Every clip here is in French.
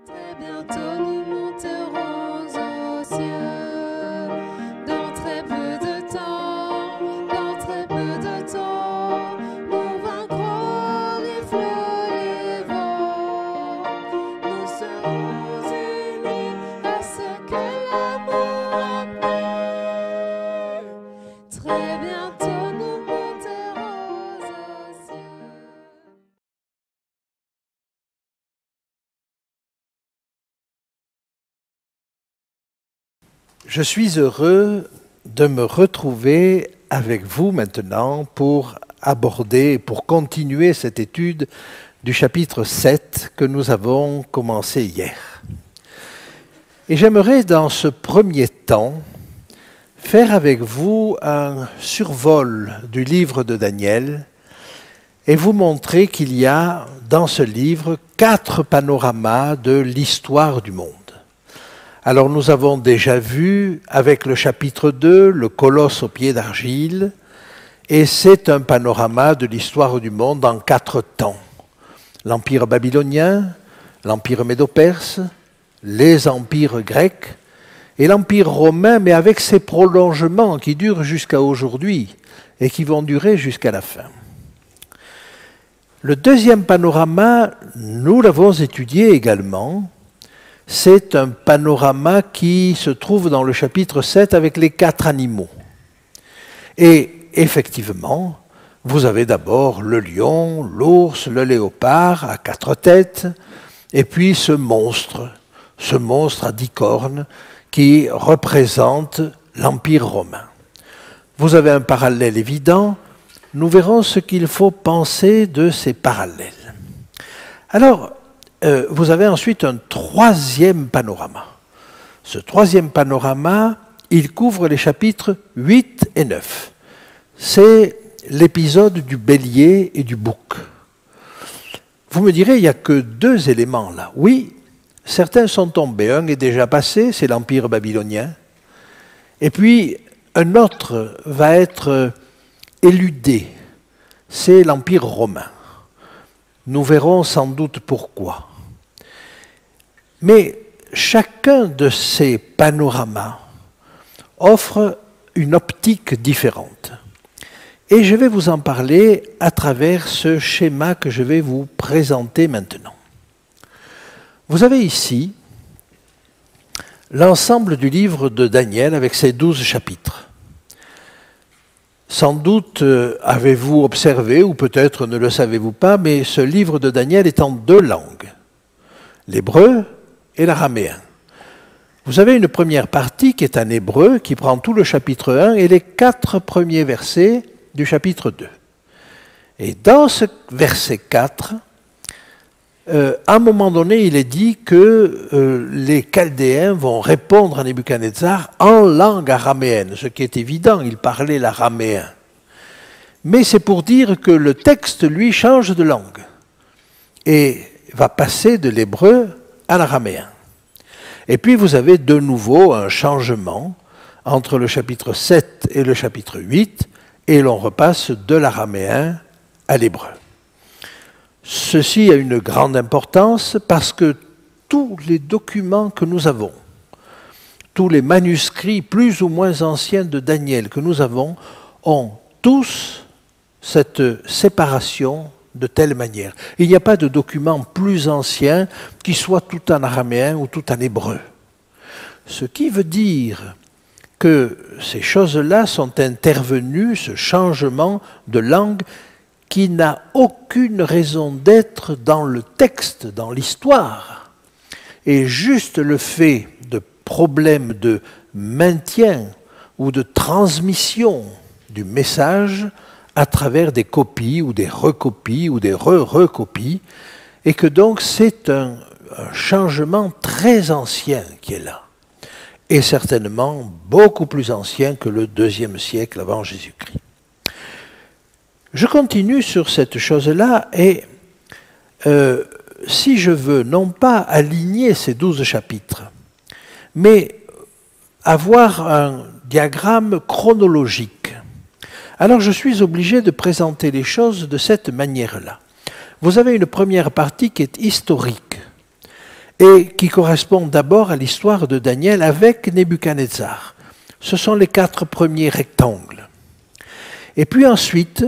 Très bientôt nous monterons aux cieux. Dans très peu de temps, nous vaincrons les flots, les vents. Nous serons unis à ce que l'amour a plu. Très bientôt nous monterons aux cieux. Je suis heureux de me retrouver avec vous maintenant pour aborder, pour continuer cette étude du chapitre 7 que nous avons commencé hier. Et j'aimerais dans ce premier temps faire avec vous un survol du livre de Daniel et vous montrer qu'il y a dans ce livre 4 panoramas de l'histoire du monde. Alors nous avons déjà vu avec le chapitre 2, le colosse aux pieds d'argile, et c'est un panorama de l'histoire du monde en 4 temps. L'empire babylonien, l'empire médo-perse, les empires grecs et l'empire romain, mais avec ses prolongements qui durent jusqu'à aujourd'hui et qui vont durer jusqu'à la fin. Le deuxième panorama, nous l'avons étudié également. C'est un panorama qui se trouve dans le chapitre 7 avec les 4 animaux. Et effectivement, vous avez d'abord le lion, l'ours, le léopard à 4 têtes, et puis ce monstre à 10 cornes qui représente l'Empire romain. Vous avez un parallèle évident, nous verrons ce qu'il faut penser de ces parallèles. Alors, vous avez ensuite un troisième panorama. Ce troisième panorama, il couvre les chapitres 8 et 9. C'est l'épisode du bélier et du bouc. Vous me direz, il n'y a que 2 éléments là. Oui, certains sont tombés. Un est déjà passé, c'est l'Empire babylonien. Et puis, un autre va être éludé, c'est l'Empire romain. Nous verrons sans doute pourquoi. Mais chacun de ces panoramas offre une optique différente. Et je vais vous en parler à travers ce schéma que je vais vous présenter maintenant. Vous avez ici l'ensemble du livre de Daniel avec ses 12 chapitres. Sans doute avez-vous observé, ou peut-être ne le savez-vous pas, mais ce livre de Daniel est en 2 langues, l'hébreu et l'araméen. Vous avez une première partie qui est en hébreu, qui prend tout le chapitre 1 et les 4 premiers versets du chapitre 2. Et dans ce verset 4, à un moment donné, il est dit que les Chaldéens vont répondre à Nebuchadnezzar en langue araméenne, ce qui est évident, il parlait l'araméen. Mais c'est pour dire que le texte, lui, change de langue et va passer de l'hébreu à l'araméen. Et puis vous avez de nouveau un changement entre le chapitre 7 et le chapitre 8, et l'on repasse de l'araméen à l'hébreu. Ceci a une grande importance parce que tous les documents que nous avons, tous les manuscrits plus ou moins anciens de Daniel que nous avons, ont tous cette séparation de telle manière. Il n'y a pas de document plus ancien qui soit tout en araméen ou tout en hébreu. Ce qui veut dire que ces choses-là sont intervenues, ce changement de langue, qui n'a aucune raison d'être dans le texte, dans l'histoire. Et juste le fait de problèmes de maintien ou de transmission du message à travers des copies ou des recopies ou des recopies, et que donc c'est un changement très ancien qui est là, et certainement beaucoup plus ancien que le 2e siècle avant Jésus-Christ. Je continue sur cette chose-là, et si je veux non pas aligner ces 12 chapitres, mais avoir un diagramme chronologique, alors je suis obligé de présenter les choses de cette manière-là. Vous avez une première partie qui est historique, et qui correspond d'abord à l'histoire de Daniel avec Nebuchadnezzar. Ce sont les 4 premiers rectangles. Et puis ensuite,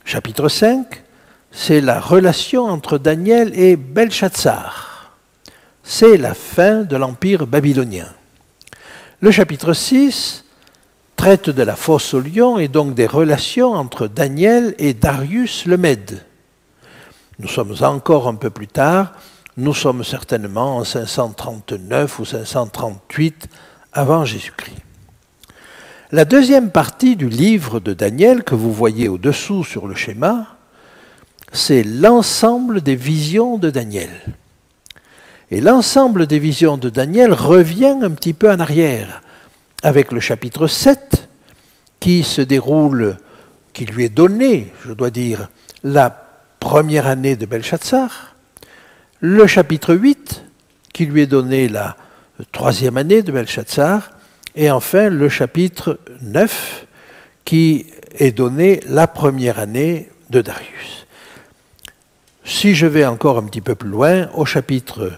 chapitre 5, c'est la relation entre Daniel et Belshazzar. C'est la fin de l'Empire babylonien. Le chapitre 6 traite de la fosse au lion et donc des relations entre Daniel et Darius le Mède. Nous sommes encore un peu plus tard, nous sommes certainement en 539 ou 538 avant Jésus-Christ. La deuxième partie du livre de Daniel, que vous voyez au-dessous sur le schéma, c'est l'ensemble des visions de Daniel. Et l'ensemble des visions de Daniel revient un petit peu en arrière, avec le chapitre 7, qui se déroule, qui lui est donné, je dois dire, la première année de Belshazzar, le chapitre 8, qui lui est donné la 3e année de Belshazzar, et enfin le chapitre 9, qui est donné la première année de Darius. Si je vais encore un petit peu plus loin, au chapitre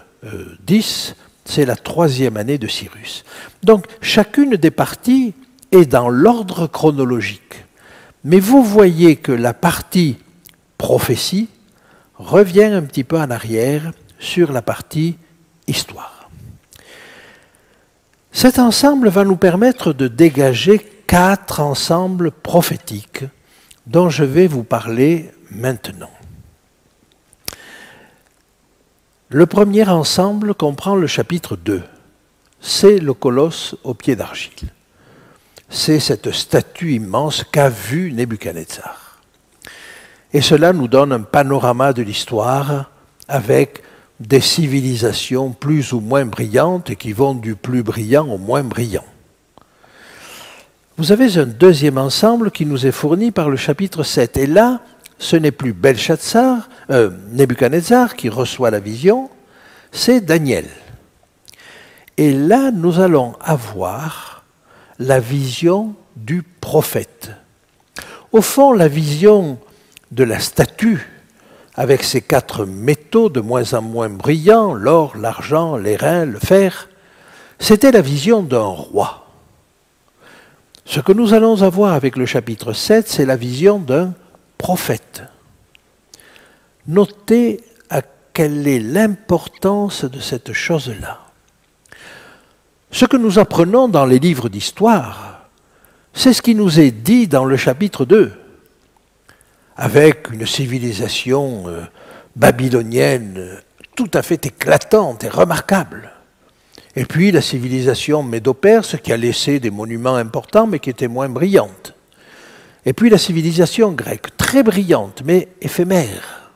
10, c'est la 3e année de Cyrus. Donc chacune des parties est dans l'ordre chronologique. Mais vous voyez que la partie prophétie revient un petit peu en arrière sur la partie histoire. Cet ensemble va nous permettre de dégager 4 ensembles prophétiques dont je vais vous parler maintenant. Le premier ensemble comprend le chapitre 2. C'est le colosse au pied d'argile. C'est cette statue immense qu'a vue Nebuchadnezzar. Et cela nous donne un panorama de l'histoire avec des civilisations plus ou moins brillantes et qui vont du plus brillant au moins brillant. Vous avez un deuxième ensemble qui nous est fourni par le chapitre 7. Et là, ce n'est plus Nebuchadnezzar qui reçoit la vision, c'est Daniel. Et là, nous allons avoir la vision du prophète. Au fond, la vision de la statue, avec ses 4 métaux de moins en moins brillants, l'or, l'argent, l'airain, le fer, c'était la vision d'un roi. Ce que nous allons avoir avec le chapitre 7, c'est la vision d'un prophète. Notez à quelle est l'importance de cette chose-là. Ce que nous apprenons dans les livres d'histoire, c'est ce qui nous est dit dans le chapitre 2. Avec une civilisation babylonienne tout à fait éclatante et remarquable. Et puis la civilisation médo-perse qui a laissé des monuments importants mais qui était moins brillante. Et puis la civilisation grecque, très brillante mais éphémère.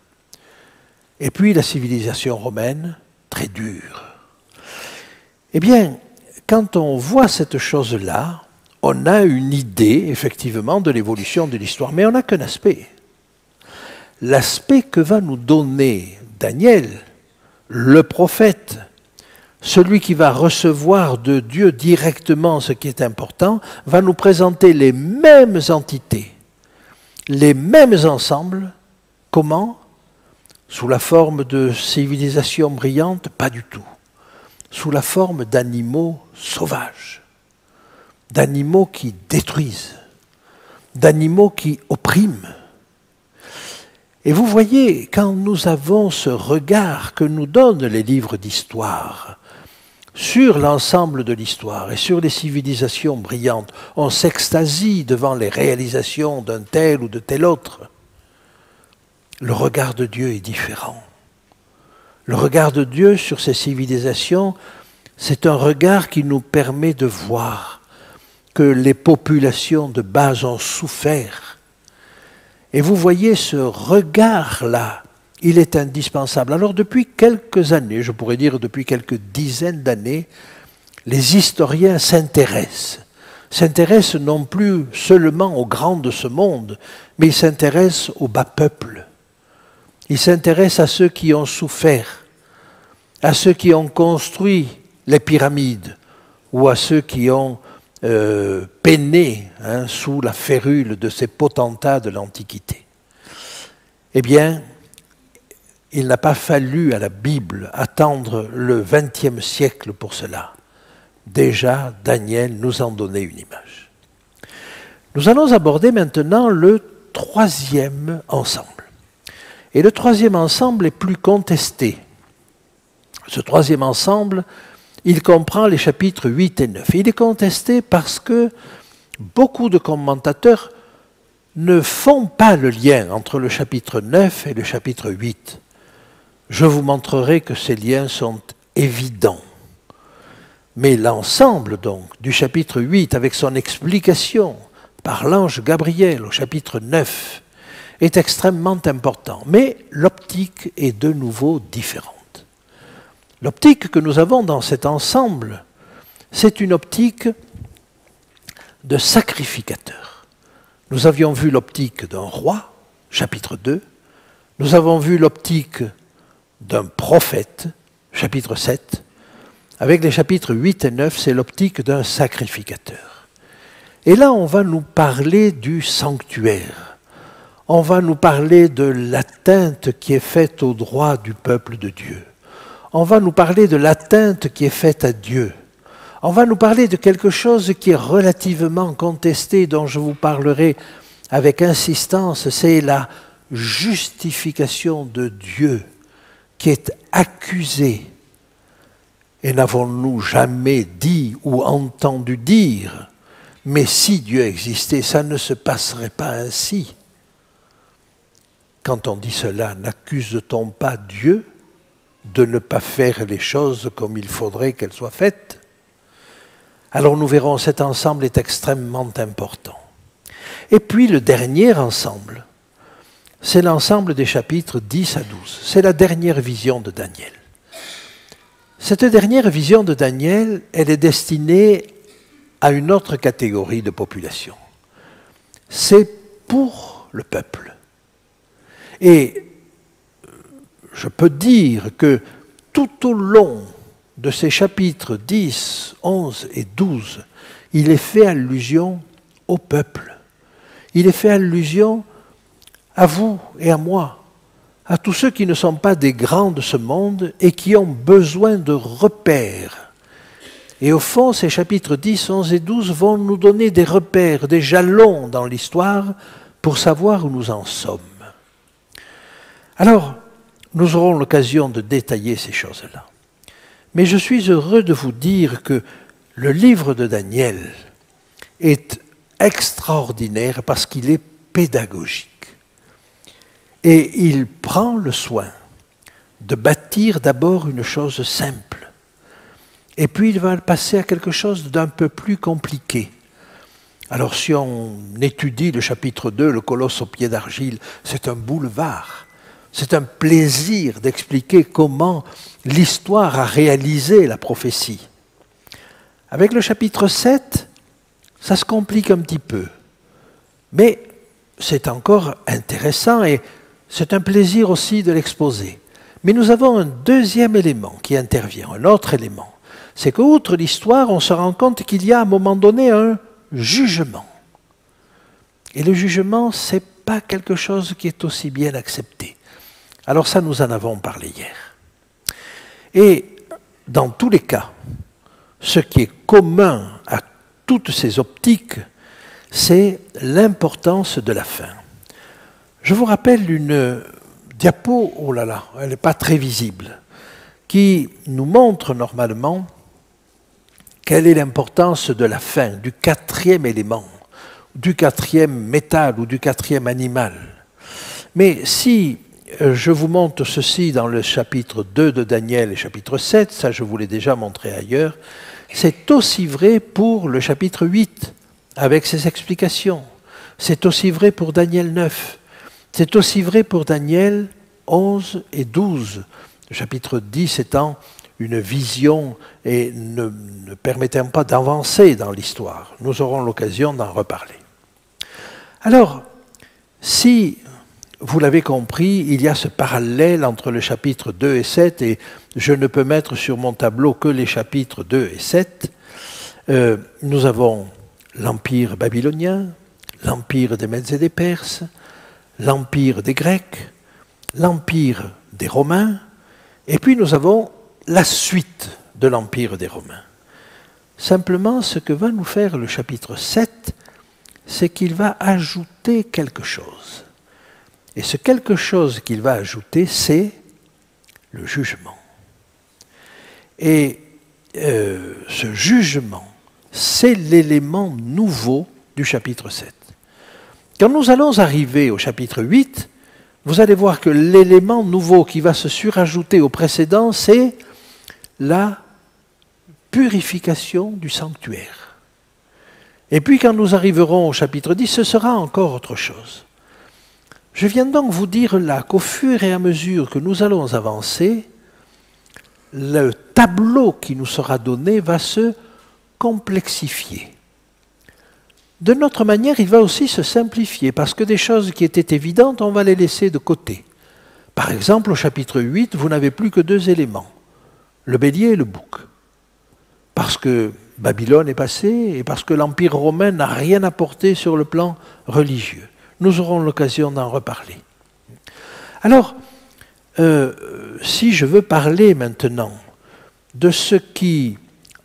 Et puis la civilisation romaine, très dure. Eh bien, quand on voit cette chose-là, on a une idée, effectivement, de l'évolution de l'histoire, mais on n'a qu'un aspect. L'aspect que va nous donner Daniel, le prophète, celui qui va recevoir de Dieu directement ce qui est important, va nous présenter les mêmes entités, les mêmes ensembles. Comment? Sous la forme de civilisations brillantes? Pas du tout. Sous la forme d'animaux sauvages, d'animaux qui détruisent, d'animaux qui oppriment. Et vous voyez, quand nous avons ce regard que nous donnent les livres d'histoire sur l'ensemble de l'histoire et sur les civilisations brillantes, on s'extasie devant les réalisations d'un tel ou de tel autre. Le regard de Dieu est différent. Le regard de Dieu sur ces civilisations, c'est un regard qui nous permet de voir que les populations de base ont souffert. Et vous voyez ce regard-là, il est indispensable. Alors depuis quelques années, je pourrais dire depuis quelques dizaines d'années, les historiens s'intéressent non plus seulement aux grands de ce monde, mais ils s'intéressent aux bas peuples. Ils s'intéressent à ceux qui ont souffert, à ceux qui ont construit les pyramides, ou à ceux qui ont peiné sous la férule de ces potentats de l'Antiquité. Eh bien, il n'a pas fallu à la Bible attendre le XXe siècle pour cela. Déjà, Daniel nous en donnait une image. Nous allons aborder maintenant le troisième ensemble. Et le troisième ensemble est plus contesté. Ce troisième ensemble, il comprend les chapitres 8 et 9. Et il est contesté parce que beaucoup de commentateurs ne font pas le lien entre le chapitre 9 et le chapitre 8. Je vous montrerai que ces liens sont évidents. Mais l'ensemble donc du chapitre 8 avec son explication par l'ange Gabriel au chapitre 9 est extrêmement important. Mais l'optique est de nouveau différente. L'optique que nous avons dans cet ensemble, c'est une optique de sacrificateur. Nous avions vu l'optique d'un roi, chapitre 2. Nous avons vu l'optique d'un prophète, chapitre 7. Avec les chapitres 8 et 9, c'est l'optique d'un sacrificateur. Et là, on va nous parler du sanctuaire. On va nous parler de l'atteinte qui est faite aux droits du peuple de Dieu. On va nous parler de l'atteinte qui est faite à Dieu. On va nous parler de quelque chose qui est relativement contesté, dont je vous parlerai avec insistance, c'est la justification de Dieu qui est accusée. Et n'avons-nous jamais dit ou entendu dire, mais si Dieu existait, ça ne se passerait pas ainsi. Quand on dit cela, n'accuse-t-on pas Dieu de ne pas faire les choses comme il faudrait qu'elles soient faites? Alors nous verrons, cet ensemble est extrêmement important. Et puis le dernier ensemble, c'est l'ensemble des chapitres 10 à 12. C'est la dernière vision de Daniel. Cette dernière vision de Daniel, elle est destinée à une autre catégorie de population. C'est pour le peuple. Et je peux dire que tout au long de ces chapitres 10, 11 et 12, il est fait allusion au peuple. Il est fait allusion à vous et à moi, à tous ceux qui ne sont pas des grands de ce monde et qui ont besoin de repères. Et au fond, ces chapitres 10, 11 et 12 vont nous donner des repères, des jalons dans l'histoire pour savoir où nous en sommes. Alors, nous aurons l'occasion de détailler ces choses-là. Mais je suis heureux de vous dire que le livre de Daniel est extraordinaire parce qu'il est pédagogique. Et il prend le soin de bâtir d'abord une chose simple. Et puis il va passer à quelque chose d'un peu plus compliqué. Alors si on étudie le chapitre 2, le colosse aux pieds d'argile, c'est un boulevard. C'est un plaisir d'expliquer comment l'histoire a réalisé la prophétie. Avec le chapitre 7, ça se complique un petit peu. Mais c'est encore intéressant et c'est un plaisir aussi de l'exposer. Mais nous avons un deuxième élément qui intervient, un autre élément. C'est qu'outre l'histoire, on se rend compte qu'il y a à un moment donné un jugement. Et le jugement, ce n'est pas quelque chose qui est aussi bien accepté. Alors ça, nous en avons parlé hier. Et dans tous les cas, ce qui est commun à toutes ces optiques, c'est l'importance de la fin. Je vous rappelle une diapo, oh là là, elle n'est pas très visible, qui nous montre normalement quelle est l'importance de la fin, du quatrième élément, du quatrième métal ou du quatrième animal. Mais si je vous montre ceci dans le chapitre 2 de Daniel et chapitre 7, ça je vous l'ai déjà montré ailleurs, c'est aussi vrai pour le chapitre 8, avec ses explications. C'est aussi vrai pour Daniel 9. C'est aussi vrai pour Daniel 11 et 12. Le chapitre 10 étant une vision et ne permettant pas d'avancer dans l'histoire. Nous aurons l'occasion d'en reparler. Alors, si vous l'avez compris, il y a ce parallèle entre le chapitre 2 et 7, et je ne peux mettre sur mon tableau que les chapitres 2 et 7. Nous avons l'Empire babylonien, l'Empire des Mèdes et des Perses, l'Empire des Grecs, l'Empire des Romains, et puis nous avons la suite de l'Empire des Romains. Simplement, ce que va nous faire le chapitre 7, c'est qu'il va ajouter quelque chose. Et ce quelque chose qu'il va ajouter, c'est le jugement. Et ce jugement, c'est l'élément nouveau du chapitre 7. Quand nous allons arriver au chapitre 8, vous allez voir que l'élément nouveau qui va se surajouter au précédent, c'est la purification du sanctuaire. Et puis quand nous arriverons au chapitre 10, ce sera encore autre chose. Je viens donc vous dire là qu'au fur et à mesure que nous allons avancer, le tableau qui nous sera donné va se complexifier. De notre manière, il va aussi se simplifier, parce que des choses qui étaient évidentes, on va les laisser de côté. Par exemple, au chapitre 8, vous n'avez plus que 2 éléments, le bélier et le bouc. Parce que Babylone est passée et parce que l'Empire romain n'a rien apporté sur le plan religieux. Nous aurons l'occasion d'en reparler. Alors, si je veux parler maintenant de ce qui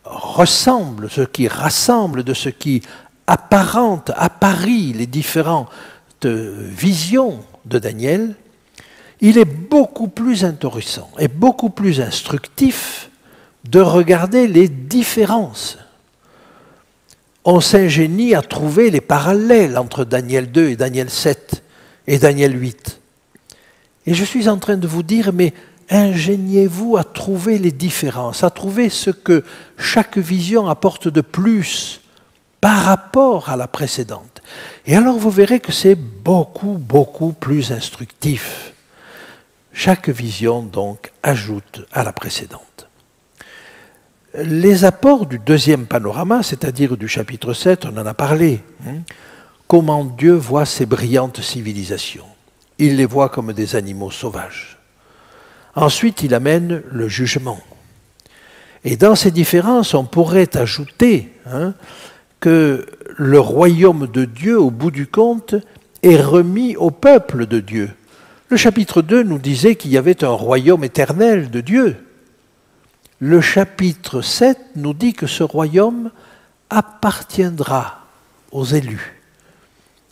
ressemble, ce qui rassemble, de ce qui apparente, apparie les différentes visions de Daniel, il est beaucoup plus intéressant et beaucoup plus instructif de regarder les différences. On s'ingénie à trouver les parallèles entre Daniel 2 et Daniel 7 et Daniel 8. Et je suis en train de vous dire, mais ingéniez-vous à trouver les différences, à trouver ce que chaque vision apporte de plus par rapport à la précédente. Et alors vous verrez que c'est beaucoup, beaucoup plus instructif. Chaque vision, donc, ajoute à la précédente. Les apports du deuxième panorama, c'est-à-dire du chapitre 7, on en a parlé. Comment Dieu voit ces brillantes civilisations. Il les voit comme des animaux sauvages. Ensuite, il amène le jugement. Et dans ces différences, on pourrait ajouter que le royaume de Dieu, au bout du compte, est remis au peuple de Dieu. Le chapitre 2 nous disait qu'il y avait un royaume éternel de Dieu. Le chapitre 7 nous dit que ce royaume appartiendra aux élus.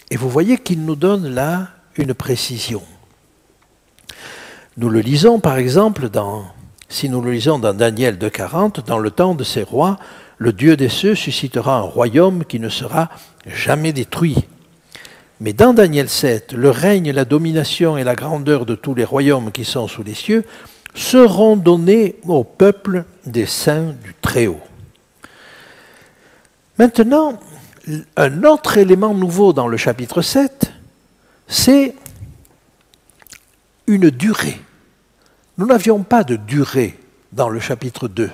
Et vous voyez qu'il nous donne là une précision. Nous le lisons par exemple si nous le lisons dans Daniel 2,40, dans le temps de ces rois, le Dieu des cieux suscitera un royaume qui ne sera jamais détruit. Mais dans Daniel 7, le règne, la domination et la grandeur de tous les royaumes qui sont sous les cieux seront donnés au peuple des saints du Très-Haut. Maintenant, un autre élément nouveau dans le chapitre 7, c'est une durée. Nous n'avions pas de durée dans le chapitre 2.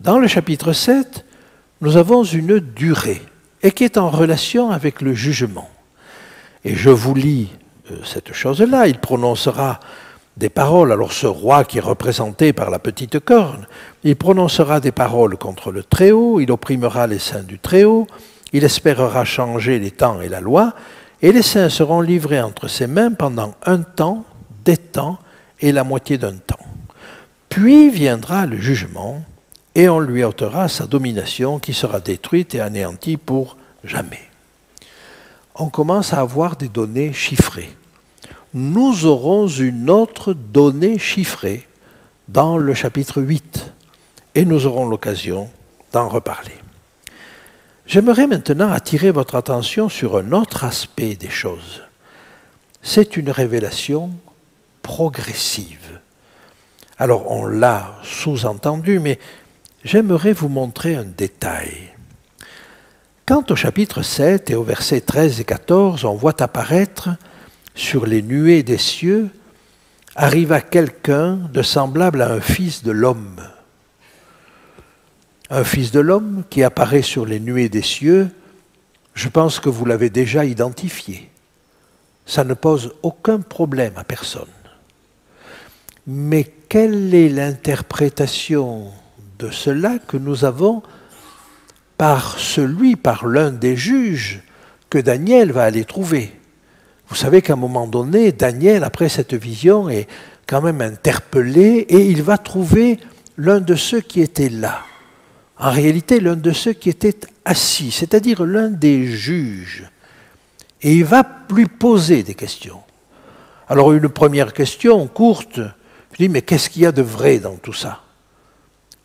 Dans le chapitre 7, nous avons une durée, et qui est en relation avec le jugement. Et je vous lis cette chose-là, il prononcera des paroles. Alors ce roi qui est représenté par la petite corne, il prononcera des paroles contre le Très-Haut, il opprimera les saints du Très-Haut, il espérera changer les temps et la loi, et les saints seront livrés entre ses mains pendant un temps, des temps et la moitié d'un temps. Puis viendra le jugement, et on lui ôtera sa domination qui sera détruite et anéantie pour jamais. On commence à avoir des données chiffrées. Nous aurons une autre donnée chiffrée dans le chapitre 8, et nous aurons l'occasion d'en reparler. J'aimerais maintenant attirer votre attention sur un autre aspect des choses. C'est une révélation progressive. Alors on l'a sous-entendu, mais j'aimerais vous montrer un détail. Quant au chapitre 7 et au versets 13 et 14, on voit apparaître sur les nuées des cieux, arriva quelqu'un de semblable à un fils de l'homme. Un fils de l'homme qui apparaît sur les nuées des cieux, je pense que vous l'avez déjà identifié. Ça ne pose aucun problème à personne. Mais quelle est l'interprétation de cela que nous avons par l'un des juges que Daniel va aller trouver? Vous savez qu'à un moment donné, Daniel, après cette vision, est quand même interpellé et il va trouver l'un de ceux qui étaient là. En réalité, l'un de ceux qui étaient assis, c'est-à-dire l'un des juges. Et il va lui poser des questions. Alors une première question courte, je dis, mais qu'est-ce qu'il y a de vrai dans tout ça?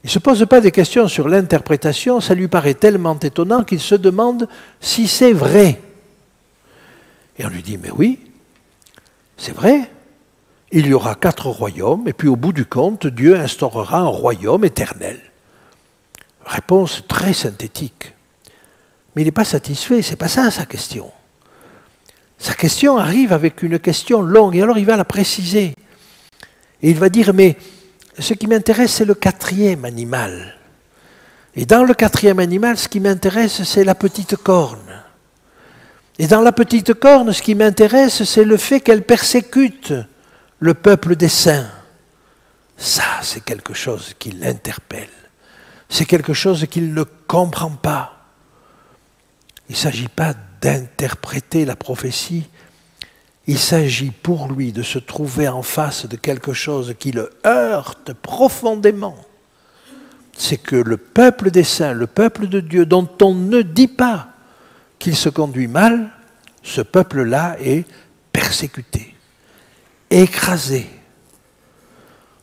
Il ne se pose pas des questions sur l'interprétation, ça lui paraît tellement étonnant qu'il se demande si c'est vrai. Et on lui dit, mais oui, c'est vrai. Il y aura 4 royaumes, et puis au bout du compte, Dieu instaurera un royaume éternel. Réponse très synthétique. Mais il n'est pas satisfait, c'est pas ça sa question. Sa question arrive avec une question longue, et alors il va la préciser. Et il va dire, mais ce qui m'intéresse, c'est le 4e animal. Et dans le 4e animal, ce qui m'intéresse, c'est la petite corne. Et dans la petite corne, ce qui m'intéresse, c'est le fait qu'elle persécute le peuple des saints. Ça, c'est quelque chose qui l'interpelle. C'est quelque chose qu'il ne comprend pas. Il ne s'agit pas d'interpréter la prophétie. Il s'agit pour lui de se trouver en face de quelque chose qui le heurte profondément. C'est que le peuple des saints, le peuple de Dieu, dont on ne dit pas qu'il se conduit mal, ce peuple-là est persécuté, écrasé.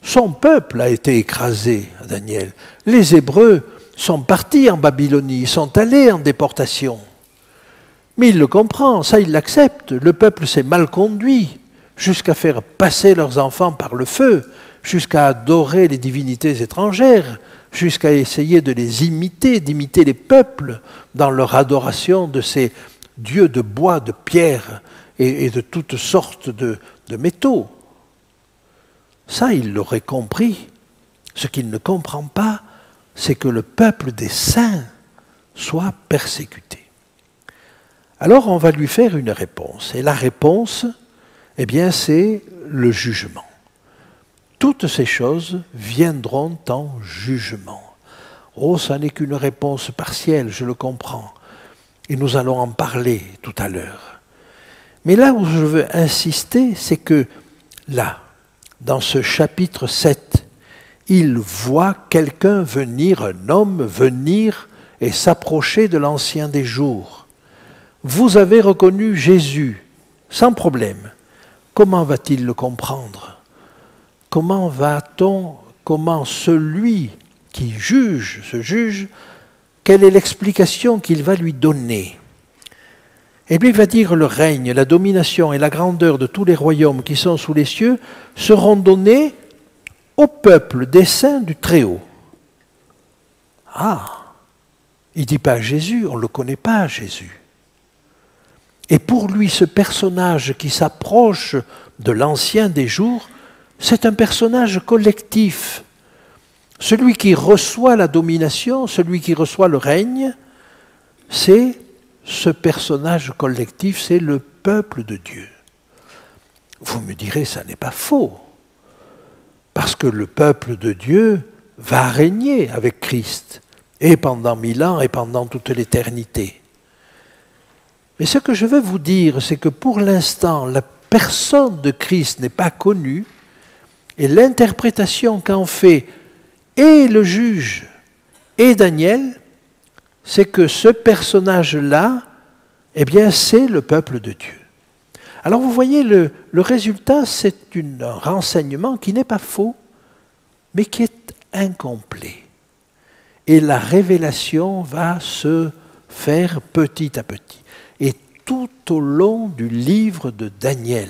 Son peuple a été écrasé, Daniel. Les Hébreux sont partis en Babylonie, ils sont allés en déportation. Mais il le comprend, ça il l'accepte. Le peuple s'est mal conduit, jusqu'à faire passer leurs enfants par le feu, jusqu'à adorer les divinités étrangères, jusqu'à essayer de les imiter, d'imiter les peuples dans leur adoration de ces dieux de bois, de pierre et de toutes sortes de métaux. Ça, il l'aurait compris. Ce qu'il ne comprend pas, c'est que le peuple des saints soit persécuté. Alors, on va lui faire une réponse. Et la réponse, eh bien, c'est le jugement. Toutes ces choses viendront en jugement. Oh, ça n'est qu'une réponse partielle, je le comprends. Et nous allons en parler tout à l'heure. Mais là où je veux insister, c'est que là, dans ce chapitre 7, il voit quelqu'un venir, un homme venir et s'approcher de l'Ancien des Jours. Vous avez reconnu Jésus, sans problème. Comment va-t-il le comprendre? Comment celui qui juge, se juge, quelle est l'explication qu'il va lui donner? Eh bien, il va dire le règne, la domination et la grandeur de tous les royaumes qui sont sous les cieux seront donnés au peuple des saints du Très-Haut. Ah, il ne dit pas Jésus, on ne le connaît pas, Jésus. Et pour lui, ce personnage qui s'approche de l'Ancien des Jours, c'est un personnage collectif. Celui qui reçoit la domination, celui qui reçoit le règne, c'est ce personnage collectif, c'est le peuple de Dieu. Vous me direz, ça n'est pas faux, parce que le peuple de Dieu va régner avec Christ, et pendant 1000 ans, et pendant toute l'éternité. Mais ce que je veux vous dire, c'est que pour l'instant, la personne de Christ n'est pas connue, et l'interprétation qu'en fait et le juge et Daniel, c'est que ce personnage-là, eh bien, c'est le peuple de Dieu. Alors vous voyez, le résultat, c'est un renseignement qui n'est pas faux, mais qui est incomplet. Et la révélation va se faire petit à petit. Et tout au long du livre de Daniel,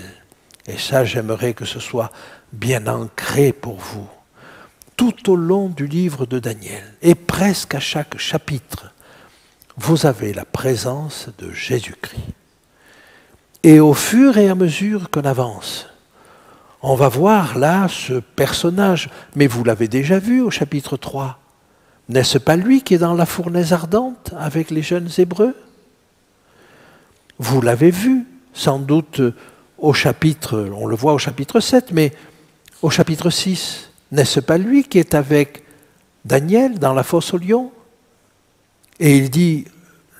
et ça j'aimerais que ce soit bien ancré pour vous, tout au long du livre de Daniel, et presque à chaque chapitre, vous avez la présence de Jésus-Christ. Et au fur et à mesure qu'on avance, on va voir là ce personnage, mais vous l'avez déjà vu au chapitre 3. N'est-ce pas lui qui est dans la fournaise ardente avec les jeunes Hébreux? Vous l'avez vu, sans doute au chapitre, on le voit au chapitre 7, mais au chapitre 6, n'est-ce pas lui qui est avec Daniel dans la fosse aux lions? Et il dit,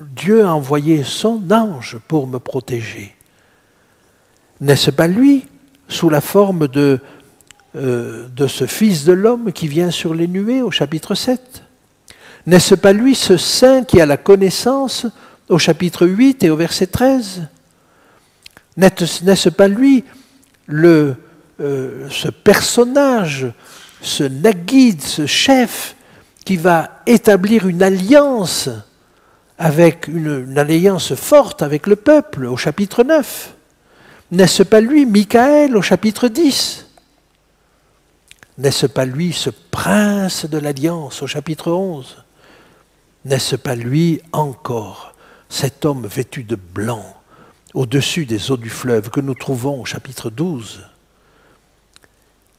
Dieu a envoyé son ange pour me protéger. N'est-ce pas lui, sous la forme de ce Fils de l'homme qui vient sur les nuées au chapitre 7? N'est-ce pas lui ce saint qui a la connaissance au chapitre 8 et au verset 13? N'est-ce pas lui ce personnage, ce Naguide, ce chef qui va établir une alliance avec une alliance forte avec le peuple au chapitre 9? N'est-ce pas lui, Michaël, au chapitre 10? N'est-ce pas lui, ce prince de l'alliance au chapitre 11? N'est-ce pas lui encore, cet homme vêtu de blanc au-dessus des eaux du fleuve que nous trouvons au chapitre 12?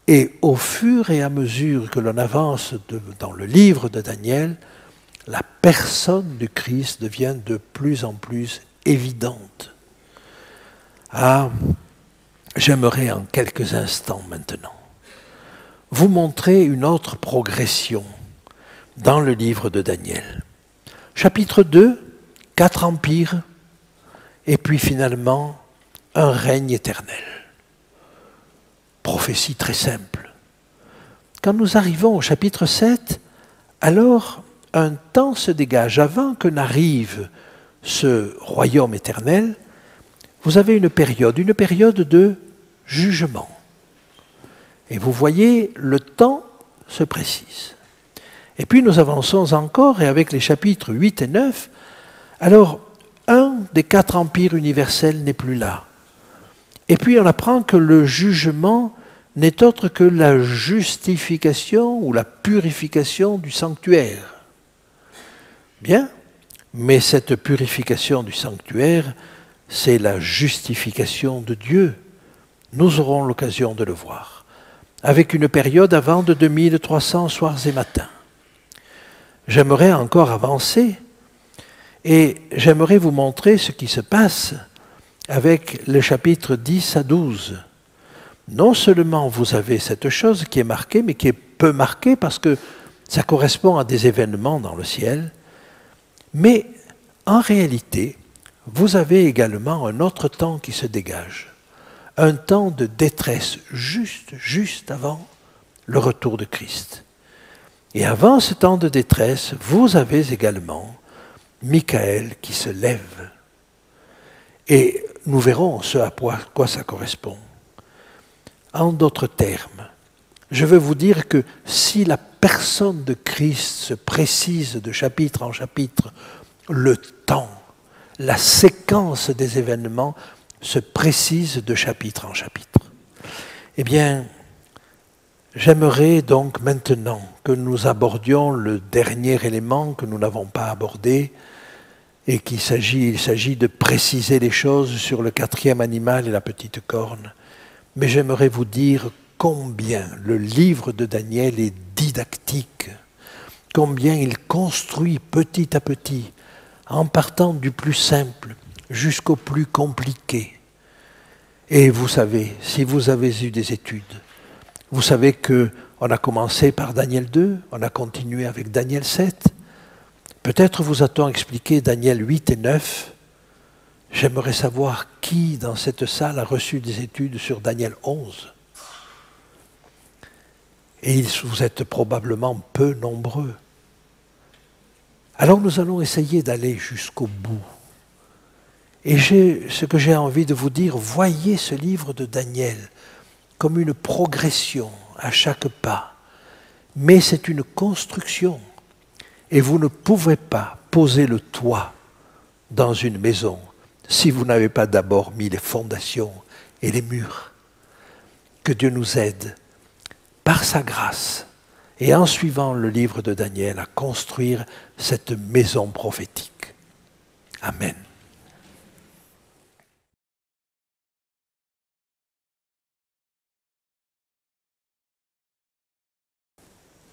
Et au fur et à mesure que l'on avance dans le livre de Daniel, la personne du Christ devient de plus en plus évidente. Ah, j'aimerais en quelques instants maintenant vous montrer une autre progression dans le livre de Daniel. Chapitre 2, 4 empires, et puis finalement un règne éternel. Prophétie très simple. Quand nous arrivons au chapitre 7, alors un temps se dégage. Avant que n'arrive ce royaume éternel, vous avez une période de jugement. Et vous voyez, le temps se précise. Et puis nous avançons encore, et avec les chapitres 8 et 9, alors un des 4 empires universels n'est plus là. Et puis on apprend que le jugement n'est autre que la justification ou la purification du sanctuaire. Bien, mais cette purification du sanctuaire, c'est la justification de Dieu. Nous aurons l'occasion de le voir, avec une période avant de 2300 soirs et matins. J'aimerais encore avancer et j'aimerais vous montrer ce qui se passe avec les chapitres 10 à 12. Non seulement vous avez cette chose qui est marquée, mais qui est peu marquée parce que ça correspond à des événements dans le ciel, mais en réalité, vous avez également un autre temps qui se dégage, un temps de détresse juste avant le retour de Christ. Et avant ce temps de détresse, vous avez également Michaël qui se lève. Et nous verrons ce à quoi ça correspond. En d'autres termes, je veux vous dire que si la personne de Christ se précise de chapitre en chapitre, le temps, la séquence des événements se précise de chapitre en chapitre. Eh bien, j'aimerais donc maintenant que nous abordions le dernier élément que nous n'avons pas abordé et il s'agit de préciser les choses sur le 4e animal et la petite corne. Mais j'aimerais vous dire combien le livre de Daniel est didactique, combien il construit petit à petit, en partant du plus simple jusqu'au plus compliqué. Et vous savez, si vous avez eu des études, vous savez qu'on a commencé par Daniel 2, on a continué avec Daniel 7. Peut-être vous a-t-on expliqué Daniel 8 et 9. J'aimerais savoir qui dans cette salle a reçu des études sur Daniel 11. Et vous êtes probablement peu nombreux. Alors nous allons essayer d'aller jusqu'au bout. Et ce que j'ai envie de vous dire, voyez ce livre de Daniel comme une progression à chaque pas. Mais c'est une construction. Et vous ne pouvez pas poser le toit dans une maison si vous n'avez pas d'abord mis les fondations et les murs. Que Dieu nous aide, par sa grâce, et en suivant le livre de Daniel, à construire cette maison prophétique. Amen.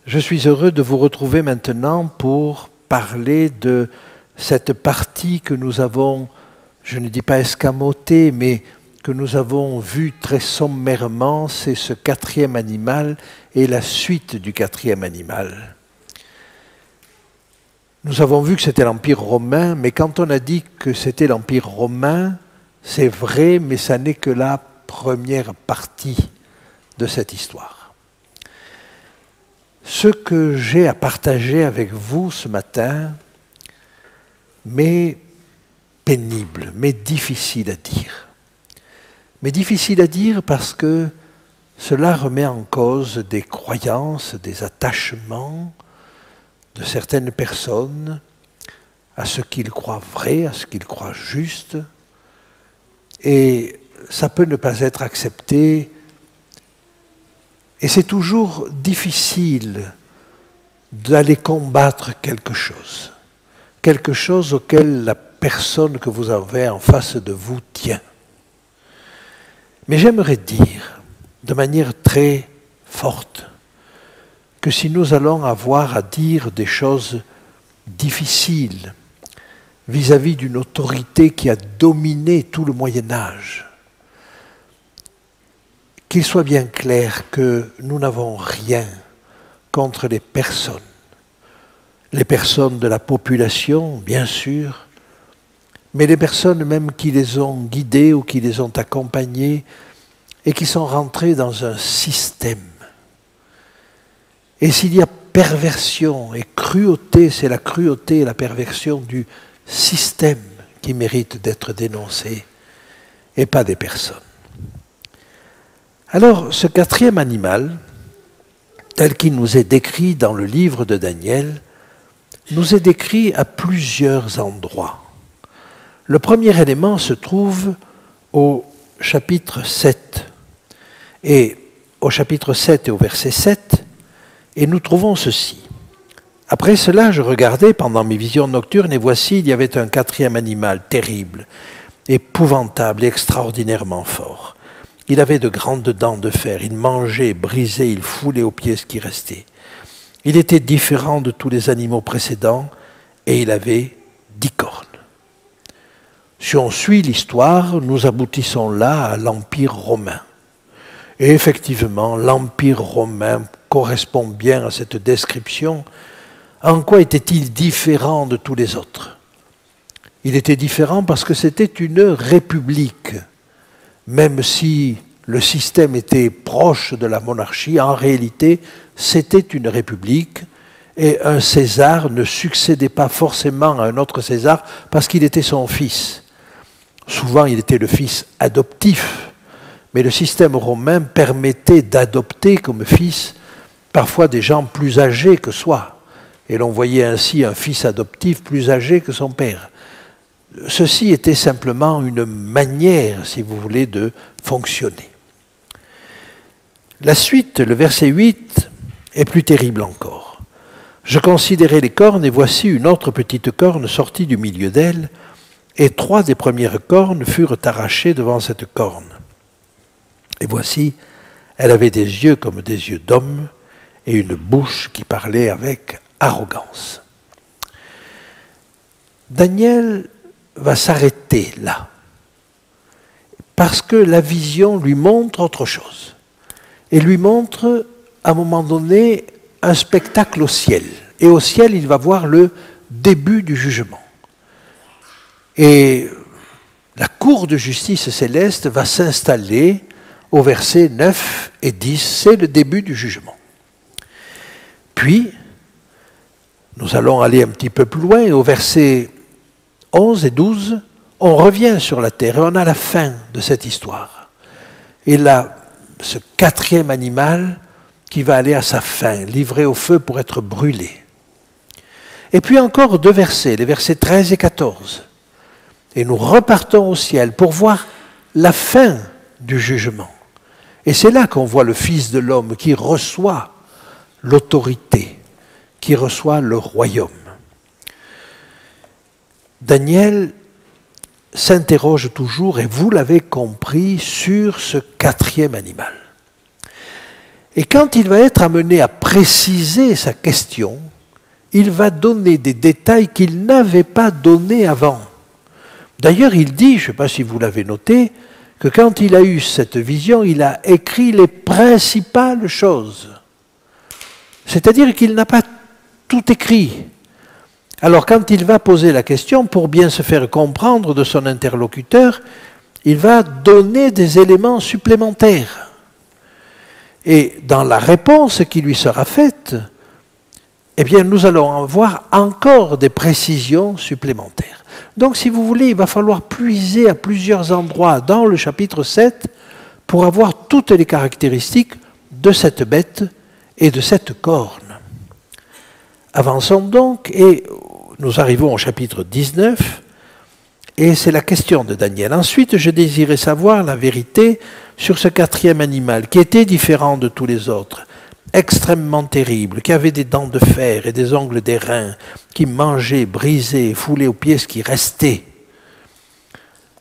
Je suis heureux de vous retrouver maintenant pour parler de cette partie que nous avons, je ne dis pas escamotée, mais que nous avons vue très sommairement, c'est ce 4e animal et la suite du 4e animal. Nous avons vu que c'était l'Empire romain, mais quand on a dit que c'était l'Empire romain, c'est vrai, mais ça n'est que la première partie de cette histoire. ce que j'ai à partager avec vous ce matin m'est pénible, m'est difficile à dire. Mais difficile à dire parce que cela remet en cause des croyances, des attachements de certaines personnes à ce qu'ils croient vrai, à ce qu'ils croient juste. Et ça peut ne pas être accepté. Et c'est toujours difficile d'aller combattre quelque chose auquel la personne que vous avez en face de vous tient. Mais j'aimerais dire, de manière très forte, que si nous allons avoir à dire des choses difficiles vis-à-vis d'une autorité qui a dominé tout le Moyen-Âge, qu'il soit bien clair que nous n'avons rien contre les personnes de la population, bien sûr, mais les personnes même qui les ont guidées ou qui les ont accompagnées et qui sont rentrées dans un système. Et s'il y a perversion et cruauté, c'est la cruauté et la perversion du système qui mérite d'être dénoncée et pas des personnes. Alors, ce quatrième animal, tel qu'il nous est décrit dans le livre de Daniel, nous est décrit à plusieurs endroits. Le premier élément se trouve au chapitre 7. Et au chapitre 7 et au verset 7, et nous trouvons ceci. Après cela, je regardais pendant mes visions nocturnes, et voici, il y avait un quatrième animal terrible, épouvantable et extraordinairement fort. Il avait de grandes dents de fer, il mangeait, brisait, il foulait aux pieds ce qui restait. Il était différent de tous les animaux précédents, et il avait 10 cornes. Si on suit l'histoire, nous aboutissons là à l'Empire romain. Et effectivement, l'Empire romain correspond bien à cette description. En quoi était-il différent de tous les autres? Il était différent parce que c'était une république. Même si le système était proche de la monarchie, en réalité, c'était une république. Et un César ne succédait pas forcément à un autre César parce qu'il était son fils. Souvent, il était le fils adoptif. Mais le système romain permettait d'adopter comme fils parfois des gens plus âgés que soi. Et l'on voyait ainsi un fils adoptif plus âgé que son père. Ceci était simplement une manière, si vous voulez, de fonctionner. La suite, le verset 8, est plus terrible encore. Je considérais les cornes et voici une autre petite corne sortie du milieu d'elle, et 3 des premières cornes furent arrachées devant cette corne. Et voici, elle avait des yeux comme des yeux d'homme et une bouche qui parlait avec arrogance. Daniel va s'arrêter là, parce que la vision lui montre autre chose. Et lui montre, à un moment donné, un spectacle au ciel. Et au ciel, il va voir le début du jugement. Et la cour de justice céleste va s'installer au verset 9 et 10, c'est le début du jugement. Puis, nous allons aller un petit peu plus loin, et au verset 11 et 12, on revient sur la terre, et on a la fin de cette histoire. Et là, ce quatrième animal qui va aller à sa fin, livré au feu pour être brûlé. Et puis encore 2 versets, les versets 13 et 14. Et nous repartons au ciel pour voir la fin du jugement. Et c'est là qu'on voit le Fils de l'homme qui reçoit l'autorité, qui reçoit le royaume. Daniel s'interroge toujours, et vous l'avez compris, sur ce quatrième animal. Et quand il va être amené à préciser sa question, il va donner des détails qu'il n'avait pas donnés avant. D'ailleurs, il dit, je ne sais pas si vous l'avez noté, que quand il a eu cette vision, il a écrit les principales choses. C'est-à-dire qu'il n'a pas tout écrit. Alors quand il va poser la question, pour bien se faire comprendre de son interlocuteur, il va donner des éléments supplémentaires. Et dans la réponse qui lui sera faite, eh bien, nous allons avoir encore des précisions supplémentaires. Donc, si vous voulez, il va falloir puiser à plusieurs endroits dans le chapitre 7 pour avoir toutes les caractéristiques de cette bête et de cette corne. Avançons donc et nous arrivons au chapitre 19 et c'est la question de Daniel. Ensuite, je désirais savoir la vérité sur ce quatrième animal qui était différent de tous les autres, extrêmement terrible, qui avait des dents de fer et des ongles d'airain, qui mangeait, brisait, foulait aux pieds ce qui restait.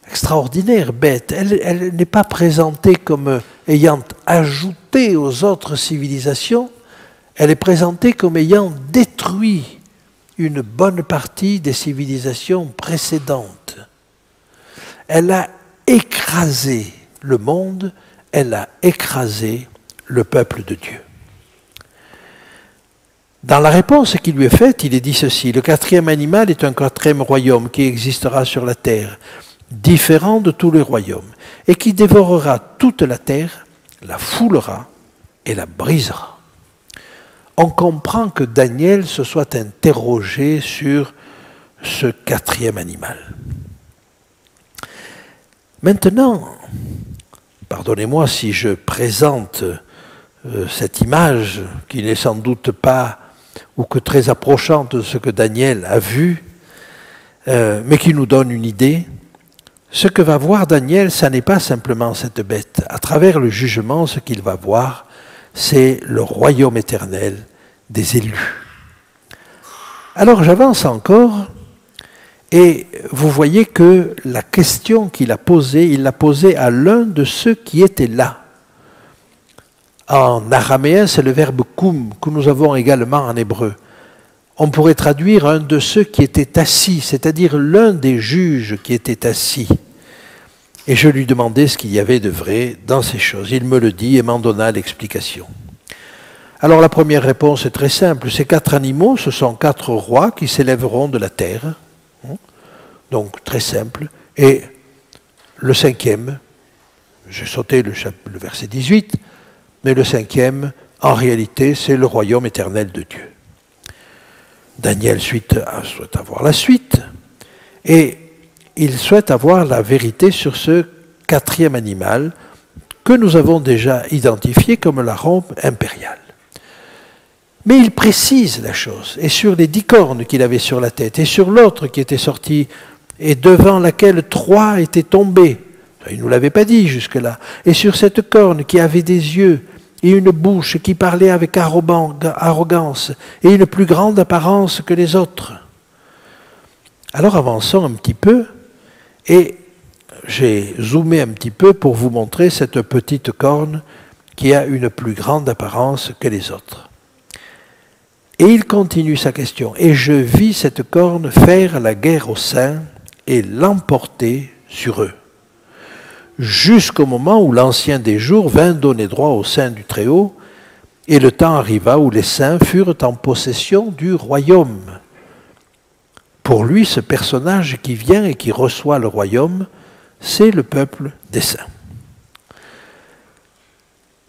Extraordinaire bête, elle n'est pas présentée comme ayant ajouté aux autres civilisations, elle est présentée comme ayant détruit une bonne partie des civilisations précédentes. Elle a écrasé le monde, elle a écrasé le peuple de Dieu. Dans la réponse qui lui est faite, il est dit ceci: le quatrième animal est un quatrième royaume qui existera sur la terre, différent de tous les royaumes, et qui dévorera toute la terre, la foulera et la brisera. On comprend que Daniel se soit interrogé sur ce quatrième animal. Maintenant, pardonnez-moi si je présente cette image qui n'est sans doute pas ou que très approchante de ce que Daniel a vu, mais qui nous donne une idée. Ce que va voir Daniel, ça n'est pas simplement cette bête. À travers le jugement, ce qu'il va voir, c'est le royaume éternel des élus. Alors j'avance encore, et vous voyez que la question qu'il a posée, il l'a posée à l'un de ceux qui étaient là. En araméen, c'est le verbe koum, que nous avons également en hébreu. On pourrait traduire un de ceux qui étaient assis, c'est-à-dire l'un des juges qui étaient assis. Et je lui demandais ce qu'il y avait de vrai dans ces choses. Il me le dit et m'en donna l'explication. Alors la première réponse est très simple. Ces 4 animaux, ce sont 4 rois qui s'élèveront de la terre. Donc très simple. Et le 5e, j'ai sauté le verset 18, mais le 5e, en réalité, c'est le royaume éternel de Dieu. Daniel souhaite avoir la suite, et il souhaite avoir la vérité sur ce 4e animal que nous avons déjà identifié comme la rampe impériale. Mais il précise la chose, et sur les 10 cornes qu'il avait sur la tête, et sur l'autre qui était sortie, et devant laquelle 3 étaient tombés, il ne nous l'avait pas dit jusque-là, et sur cette corne qui avait des yeux, et une bouche qui parlait avec arrogance, et une plus grande apparence que les autres. Alors avançons un petit peu, et j'ai zoomé un petit peu pour vous montrer cette petite corne qui a une plus grande apparence que les autres. Et il continue sa question. Et je vis cette corne faire la guerre aux saints et l'emporter sur eux, jusqu'au moment où l'Ancien des jours vint donner droit aux saints du Très-Haut, et le temps arriva où les saints furent en possession du royaume. Pour lui, ce personnage qui vient et qui reçoit le royaume, c'est le peuple des saints.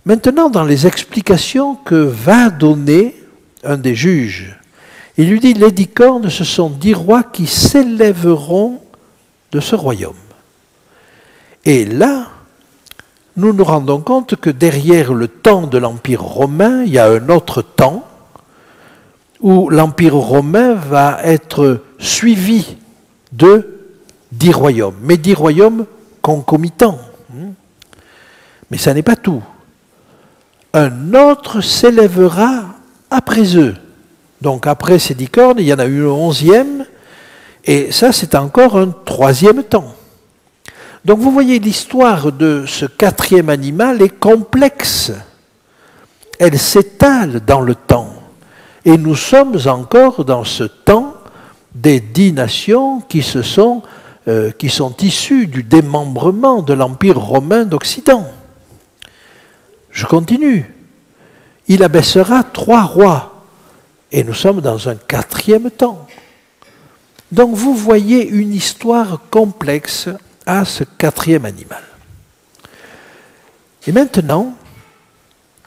Maintenant, dans les explications que va donner un des juges, il lui dit, les 10 cornes, ce sont 10 rois qui s'élèveront de ce royaume. Et là, nous nous rendons compte que derrière le temps de l'Empire romain, il y a un autre temps où l'Empire romain va être suivi de 10 royaumes, mais 10 royaumes concomitants. Mais ça n'est pas tout. Un autre s'élèvera après eux. Donc après ces 10 cornes, il y en a eu un 11e, et ça c'est encore un 3e temps. Donc vous voyez, l'histoire de ce 4e animal est complexe. Elle s'étale dans le temps. Et nous sommes encore dans ce temps des 10 nations qui sont issues du démembrement de l'Empire romain d'Occident. Je continue. Il abaissera 3 rois. Et nous sommes dans un 4e temps. Donc vous voyez une histoire complexe à ce 4e animal. Et maintenant,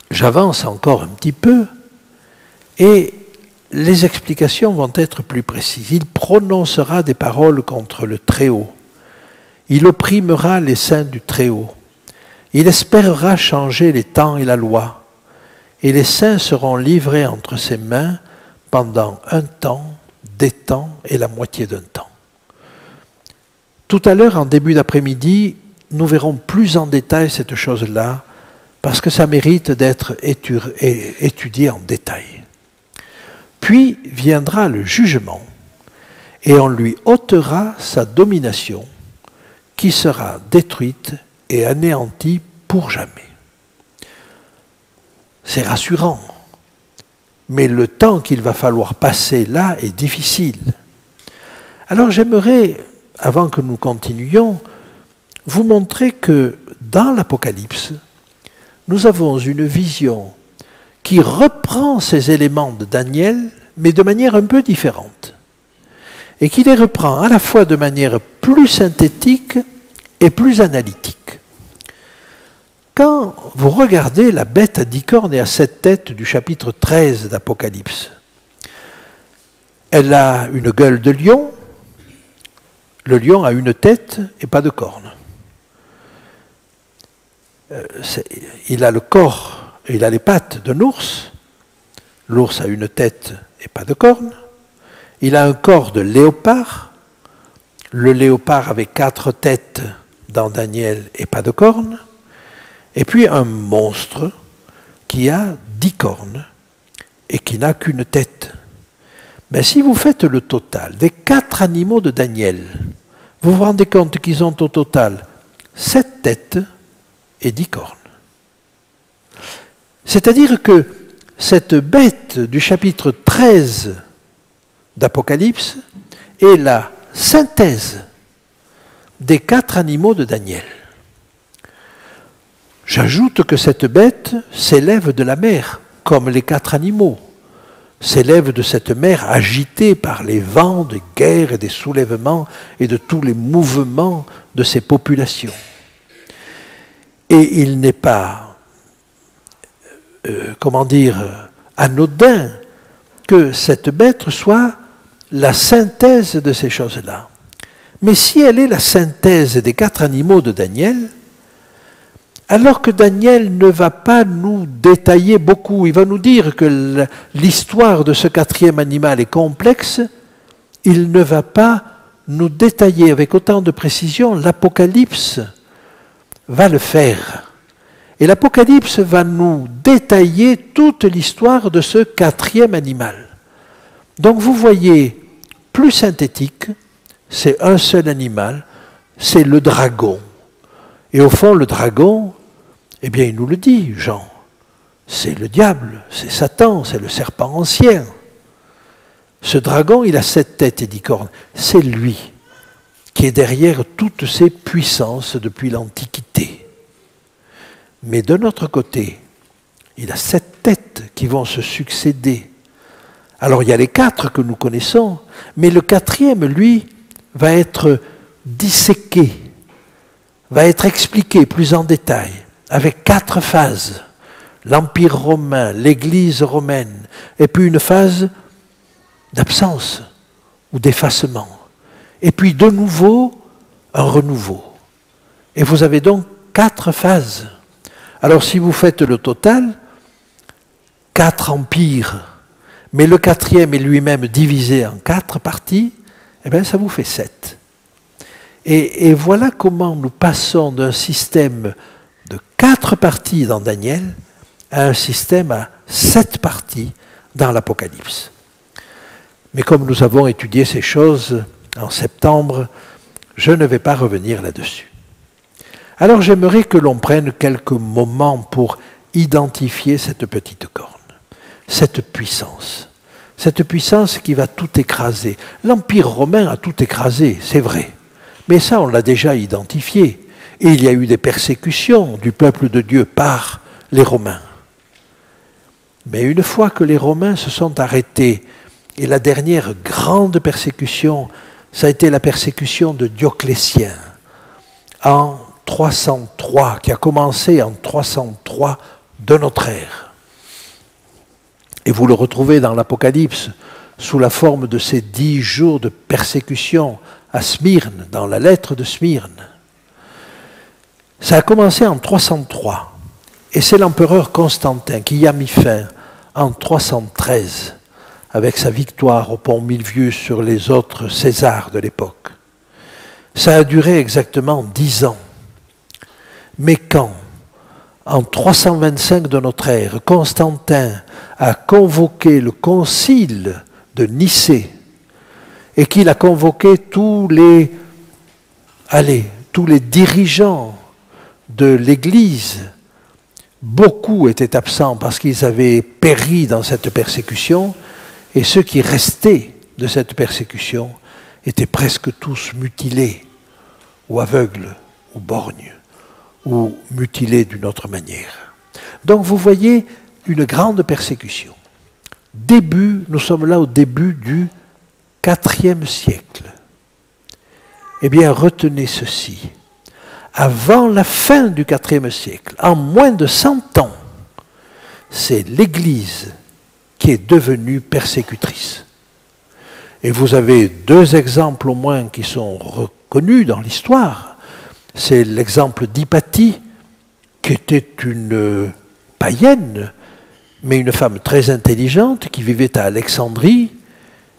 j'avance encore un petit peu, et les explications vont être plus précises. Il prononcera des paroles contre le Très-Haut. Il opprimera les saints du Très-Haut. Il espérera changer les temps et la loi. Et les saints seront livrés entre ses mains pendant un temps, des temps et la moitié d'un temps. Tout à l'heure, en début d'après-midi, nous verrons plus en détail cette chose-là, parce que ça mérite d'être étudié en détail. Puis viendra le jugement, et on lui ôtera sa domination, qui sera détruite et anéantie pour jamais. C'est rassurant, mais le temps qu'il va falloir passer là est difficile. Alors j'aimerais, avant que nous continuions, vous montrer que dans l'Apocalypse, nous avons une vision qui reprend ces éléments de Daniel, mais de manière un peu différente. Et qui les reprend à la fois de manière plus synthétique et plus analytique. Quand vous regardez la bête à 10 cornes et à 7 têtes du chapitre 13 d'Apocalypse, elle a une gueule de lion, le lion a une tête et pas de cornes. Il a le corps et il a les pattes d'un ours, l'ours a une tête et pas de cornes, il a un corps de léopard, le léopard avait 4 têtes dans Daniel et pas de cornes, et puis un monstre qui a 10 cornes et qui n'a qu'une tête. Mais si vous faites le total des 4 animaux de Daniel, vous vous rendez compte qu'ils ont au total 7 têtes et 10 cornes. C'est-à-dire que cette bête du chapitre 13 d'Apocalypse est la synthèse des 4 animaux de Daniel. J'ajoute que cette bête s'élève de la mer, comme les 4 animaux, s'élève de cette mer agitée par les vents de guerre et des soulèvements et de tous les mouvements de ces populations. Et il n'est pas, anodin que cette bête soit la synthèse de ces choses-là. Mais si elle est la synthèse des 4 animaux de Daniel, alors que Daniel ne va pas nous détailler beaucoup, il va nous dire que l'histoire de ce 4e animal est complexe, il ne va pas nous détailler avec autant de précision. L'Apocalypse va le faire. Et l'Apocalypse va nous détailler toute l'histoire de ce 4e animal. Donc vous voyez, plus synthétique, c'est un seul animal, c'est le dragon. Et au fond, le dragon, eh bien, il nous le dit, Jean, c'est le diable, c'est Satan, c'est le serpent ancien. Ce dragon, il a 7 têtes et 10 cornes. C'est lui qui est derrière toutes ces puissances depuis l'Antiquité. Mais de notre côté, il a 7 têtes qui vont se succéder. Alors il y a les 4 que nous connaissons, mais le 4e, lui, va être disséqué, va être expliqué plus en détail, avec 4 phases. L'Empire romain, l'Église romaine, et puis une phase d'absence ou d'effacement. Et puis de nouveau, un renouveau. Et vous avez donc 4 phases. Alors si vous faites le total, 4 empires, mais le 4e est lui-même divisé en 4 parties, eh bien ça vous fait 7. Et voilà comment nous passons d'un système de 4 parties dans Daniel à un système à 7 parties dans l'Apocalypse. Mais comme nous avons étudié ces choses en septembre, je ne vais pas revenir là-dessus. Alors j'aimerais que l'on prenne quelques moments pour identifier cette petite corne, cette puissance qui va tout écraser. L'Empire romain a tout écrasé, c'est vrai, mais ça on l'a déjà identifié. Et il y a eu des persécutions du peuple de Dieu par les Romains. Mais une fois que les Romains se sont arrêtés, et la dernière grande persécution, ça a été la persécution de Dioclétien en 303, qui a commencé en 303 de notre ère. Et vous le retrouvez dans l'Apocalypse sous la forme de ces 10 jours de persécution à Smyrne, dans la lettre de Smyrne. Ça a commencé en 303, et c'est l'empereur Constantin qui y a mis fin en 313, avec sa victoire au pont Milvius sur les autres Césars de l'époque. Ça a duré exactement 10 ans. Mais quand, en 325 de notre ère, Constantin a convoqué le concile de Nicée, et qu'il a convoqué tous les dirigeants de l'Église, beaucoup étaient absents parce qu'ils avaient péri dans cette persécution, et ceux qui restaient de cette persécution étaient presque tous mutilés, ou aveugles, ou borgnes, ou mutilés d'une autre manière. Donc vous voyez une grande persécution. Nous sommes là au début du IVe siècle. Eh bien, retenez ceci. Avant la fin du IVe siècle, en moins de 100 ans, c'est l'Église qui est devenue persécutrice. Et vous avez 2 exemples au moins qui sont reconnus dans l'histoire. C'est l'exemple d'Hypatie, qui était une païenne, mais une femme très intelligente, qui vivait à Alexandrie,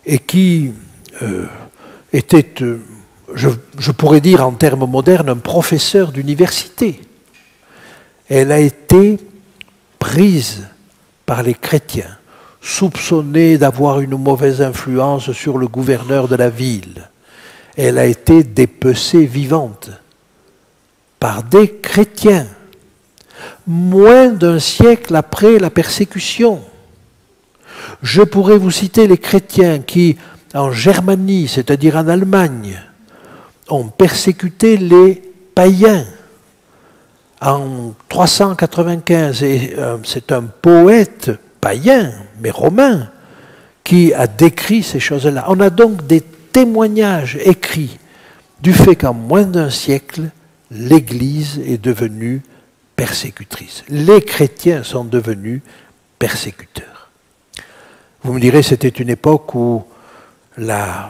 et qui était, je pourrais dire en termes modernes, un professeur d'université. Elle a été prise par les chrétiens, soupçonnée d'avoir une mauvaise influence sur le gouverneur de la ville. Elle a été dépecée vivante par des chrétiens, moins d'un siècle après la persécution. Je pourrais vous citer les chrétiens qui, en Germanie, c'est-à-dire en Allemagne, ont persécuté les païens. En 395, et c'est un poète païen, mais romain, qui a décrit ces choses-là. On a donc des témoignages écrits du fait qu'en moins d'un siècle, l'Église est devenue persécutrice. Les chrétiens sont devenus persécuteurs. Vous me direz, c'était une époque où la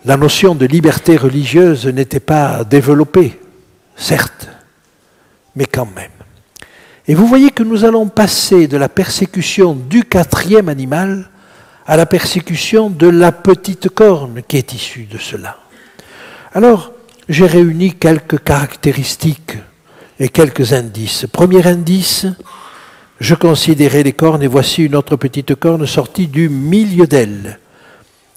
notion de liberté religieuse n'était pas développée, certes, mais quand même. Et vous voyez que nous allons passer de la persécution du 4e animal à la persécution de la petite corne qui est issue de cela. Alors, j'ai réuni quelques caractéristiques et quelques indices. Premier indice, je considérais les cornes et voici une autre petite corne sortie du milieu d'elle.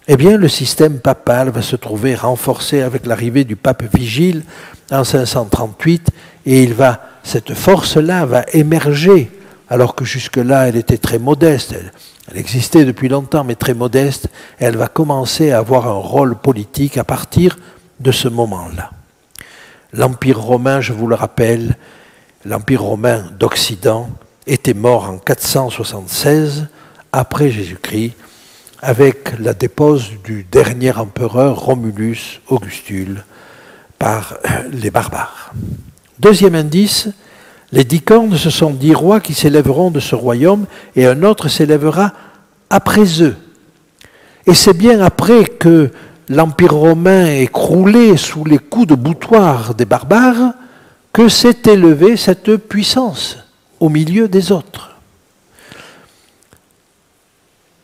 Eh bien, le système papal va se trouver renforcé avec l'arrivée du pape Vigile en 538 et cette force-là va émerger, alors que jusque-là, elle était très modeste. Elle existait depuis longtemps, mais très modeste. Elle va commencer à avoir un rôle politique à partir de ce moment-là. L'Empire romain, je vous le rappelle, l'Empire romain d'Occident était mort en 476 après Jésus-Christ, avec la dépose du dernier empereur Romulus Augustule par les barbares. Deuxième indice, les 10 cornes, ce sont 10 rois qui s'élèveront de ce royaume et un autre s'élèvera après eux. Et c'est bien après que l'Empire romain est croulé sous les coups de boutoir des barbares que s'est élevée cette puissance au milieu des autres.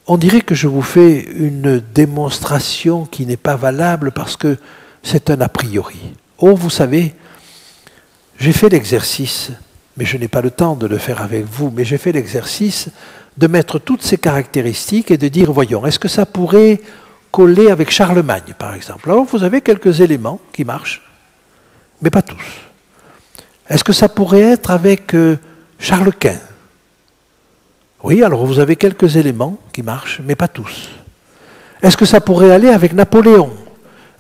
On dirait que je vous fais une démonstration qui n'est pas valable parce que c'est un a priori. Oh, vous savez, j'ai fait l'exercice, mais je n'ai pas le temps de le faire avec vous, mais j'ai fait l'exercice de mettre toutes ces caractéristiques et de dire, voyons, est-ce que ça pourrait coller avec Charlemagne, par exemple? Alors, vous avez quelques éléments qui marchent, mais pas tous. Est-ce que ça pourrait être avec Charles Quint? Oui, alors vous avez quelques éléments qui marchent, mais pas tous. Est-ce que ça pourrait aller avec Napoléon?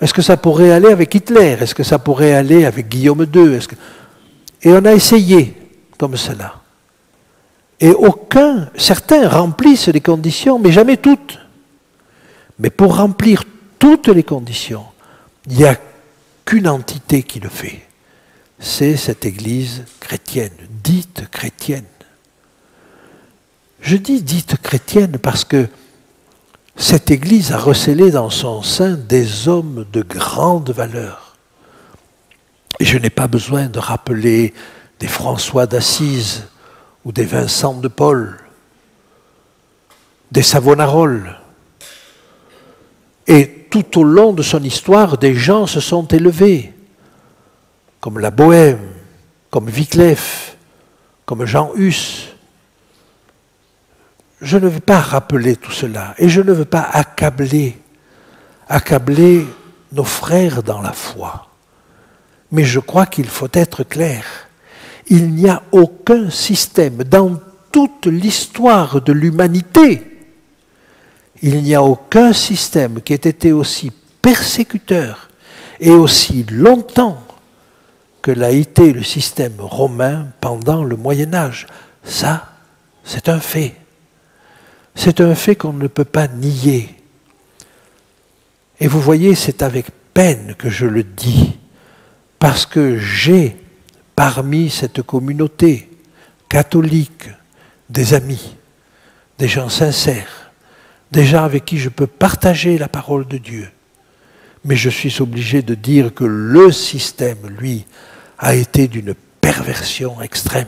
Est-ce que ça pourrait aller avec Hitler? Est-ce que ça pourrait aller avec Guillaume II? Et on a essayé comme cela. Et certains remplissent les conditions, mais jamais toutes. Mais pour remplir toutes les conditions, il n'y a qu'une entité qui le fait. C'est cette Église chrétienne, dite chrétienne. Je dis dite chrétienne parce que cette Église a recelé dans son sein des hommes de grande valeur. Et je n'ai pas besoin de rappeler des François d'Assise ou des Vincent de Paul, des Savonarola. Et tout au long de son histoire, des gens se sont élevés, comme la Bohème, comme Wycliffe, comme Jean Hus. Je ne veux pas rappeler tout cela, et je ne veux pas accabler nos frères dans la foi. Mais je crois qu'il faut être clair. Il n'y a aucun système dans toute l'histoire de l'humanité. Il n'y a aucun système qui ait été aussi persécuteur et aussi longtemps que l'a été le système romain pendant le Moyen-Âge. Ça, c'est un fait. C'est un fait qu'on ne peut pas nier. Et vous voyez, c'est avec peine que je le dis, parce que j'ai parmi cette communauté catholique des amis, des gens sincères, des gens avec qui je peux partager la parole de Dieu. Mais je suis obligé de dire que le système, lui, a été d'une perversion extrême.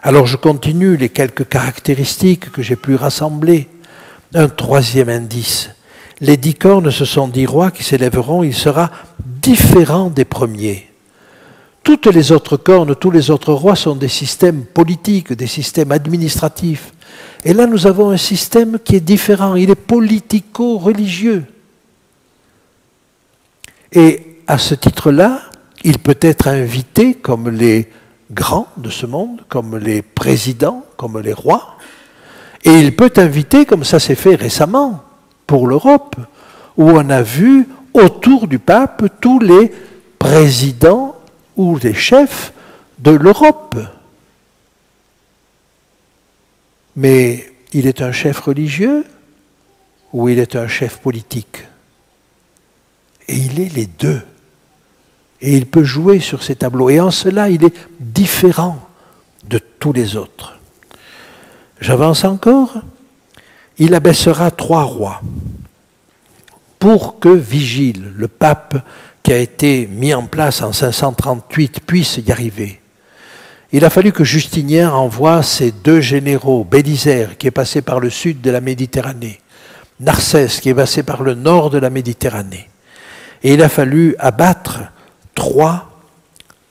Alors je continue les quelques caractéristiques que j'ai pu rassembler. Un troisième indice. Les 10 cornes, ce sont 10 rois qui s'élèveront, il sera différent des premiers. Toutes les autres cornes, tous les autres rois sont des systèmes politiques, des systèmes administratifs. Et là, nous avons un système qui est différent, il est politico-religieux. Et à ce titre-là, il peut être invité comme les grands de ce monde, comme les présidents, comme les rois. Et il peut inviter, comme ça s'est fait récemment pour l'Europe, où on a vu autour du pape tous les présidents ou les chefs de l'Europe. Mais il est un chef religieux ou il est un chef politique? Et il est les deux. Et il peut jouer sur ces tableaux. Et en cela, il est différent de tous les autres. J'avance encore. Il abaissera 3 rois pour que Vigile, le pape qui a été mis en place en 538, puisse y arriver. Il a fallu que Justinien envoie ses 2 généraux, Bélisère, qui est passé par le sud de la Méditerranée, Narcisse, qui est passé par le nord de la Méditerranée. Et il a fallu abattre 3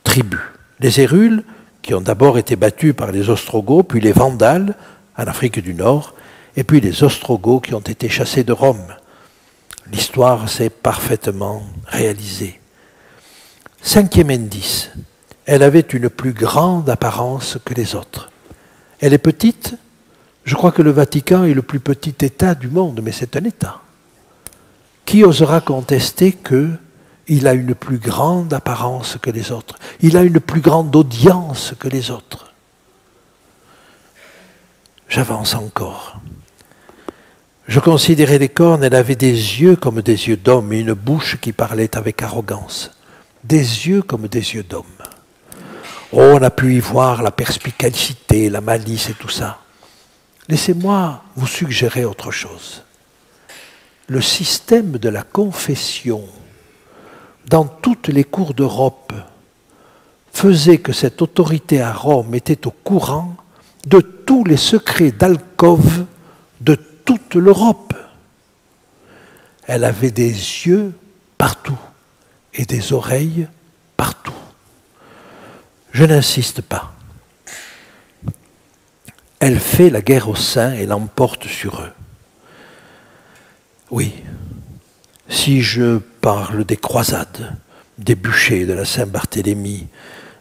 tribus. Les Hérules, qui ont d'abord été battus par les Ostrogoths, puis les Vandales, en Afrique du Nord, et puis les Ostrogoths qui ont été chassés de Rome. L'histoire s'est parfaitement réalisée. 5e indice, elle avait une plus grande apparence que les autres. Elle est petite, je crois que le Vatican est le plus petit État du monde, mais c'est un État. Qui osera contester qu'il a une plus grande apparence que les autres? Il a une plus grande audience que les autres. J'avance encore. Je considérais les cornes, elle avait des yeux comme des yeux d'homme et une bouche qui parlait avec arrogance. Des yeux comme des yeux d'homme. Oh, on a pu y voir la perspicacité, la malice et tout ça. Laissez-moi vous suggérer autre chose. Le système de la confession dans toutes les cours d'Europe faisait que cette autorité à Rome était au courant de tous les secrets d'alcôve de toute l'Europe. Elle avait des yeux partout et des oreilles partout. Je n'insiste pas. Elle fait la guerre aux saints et l'emporte sur eux. Oui, si je parle des croisades, des bûchers de la Saint-Barthélemy,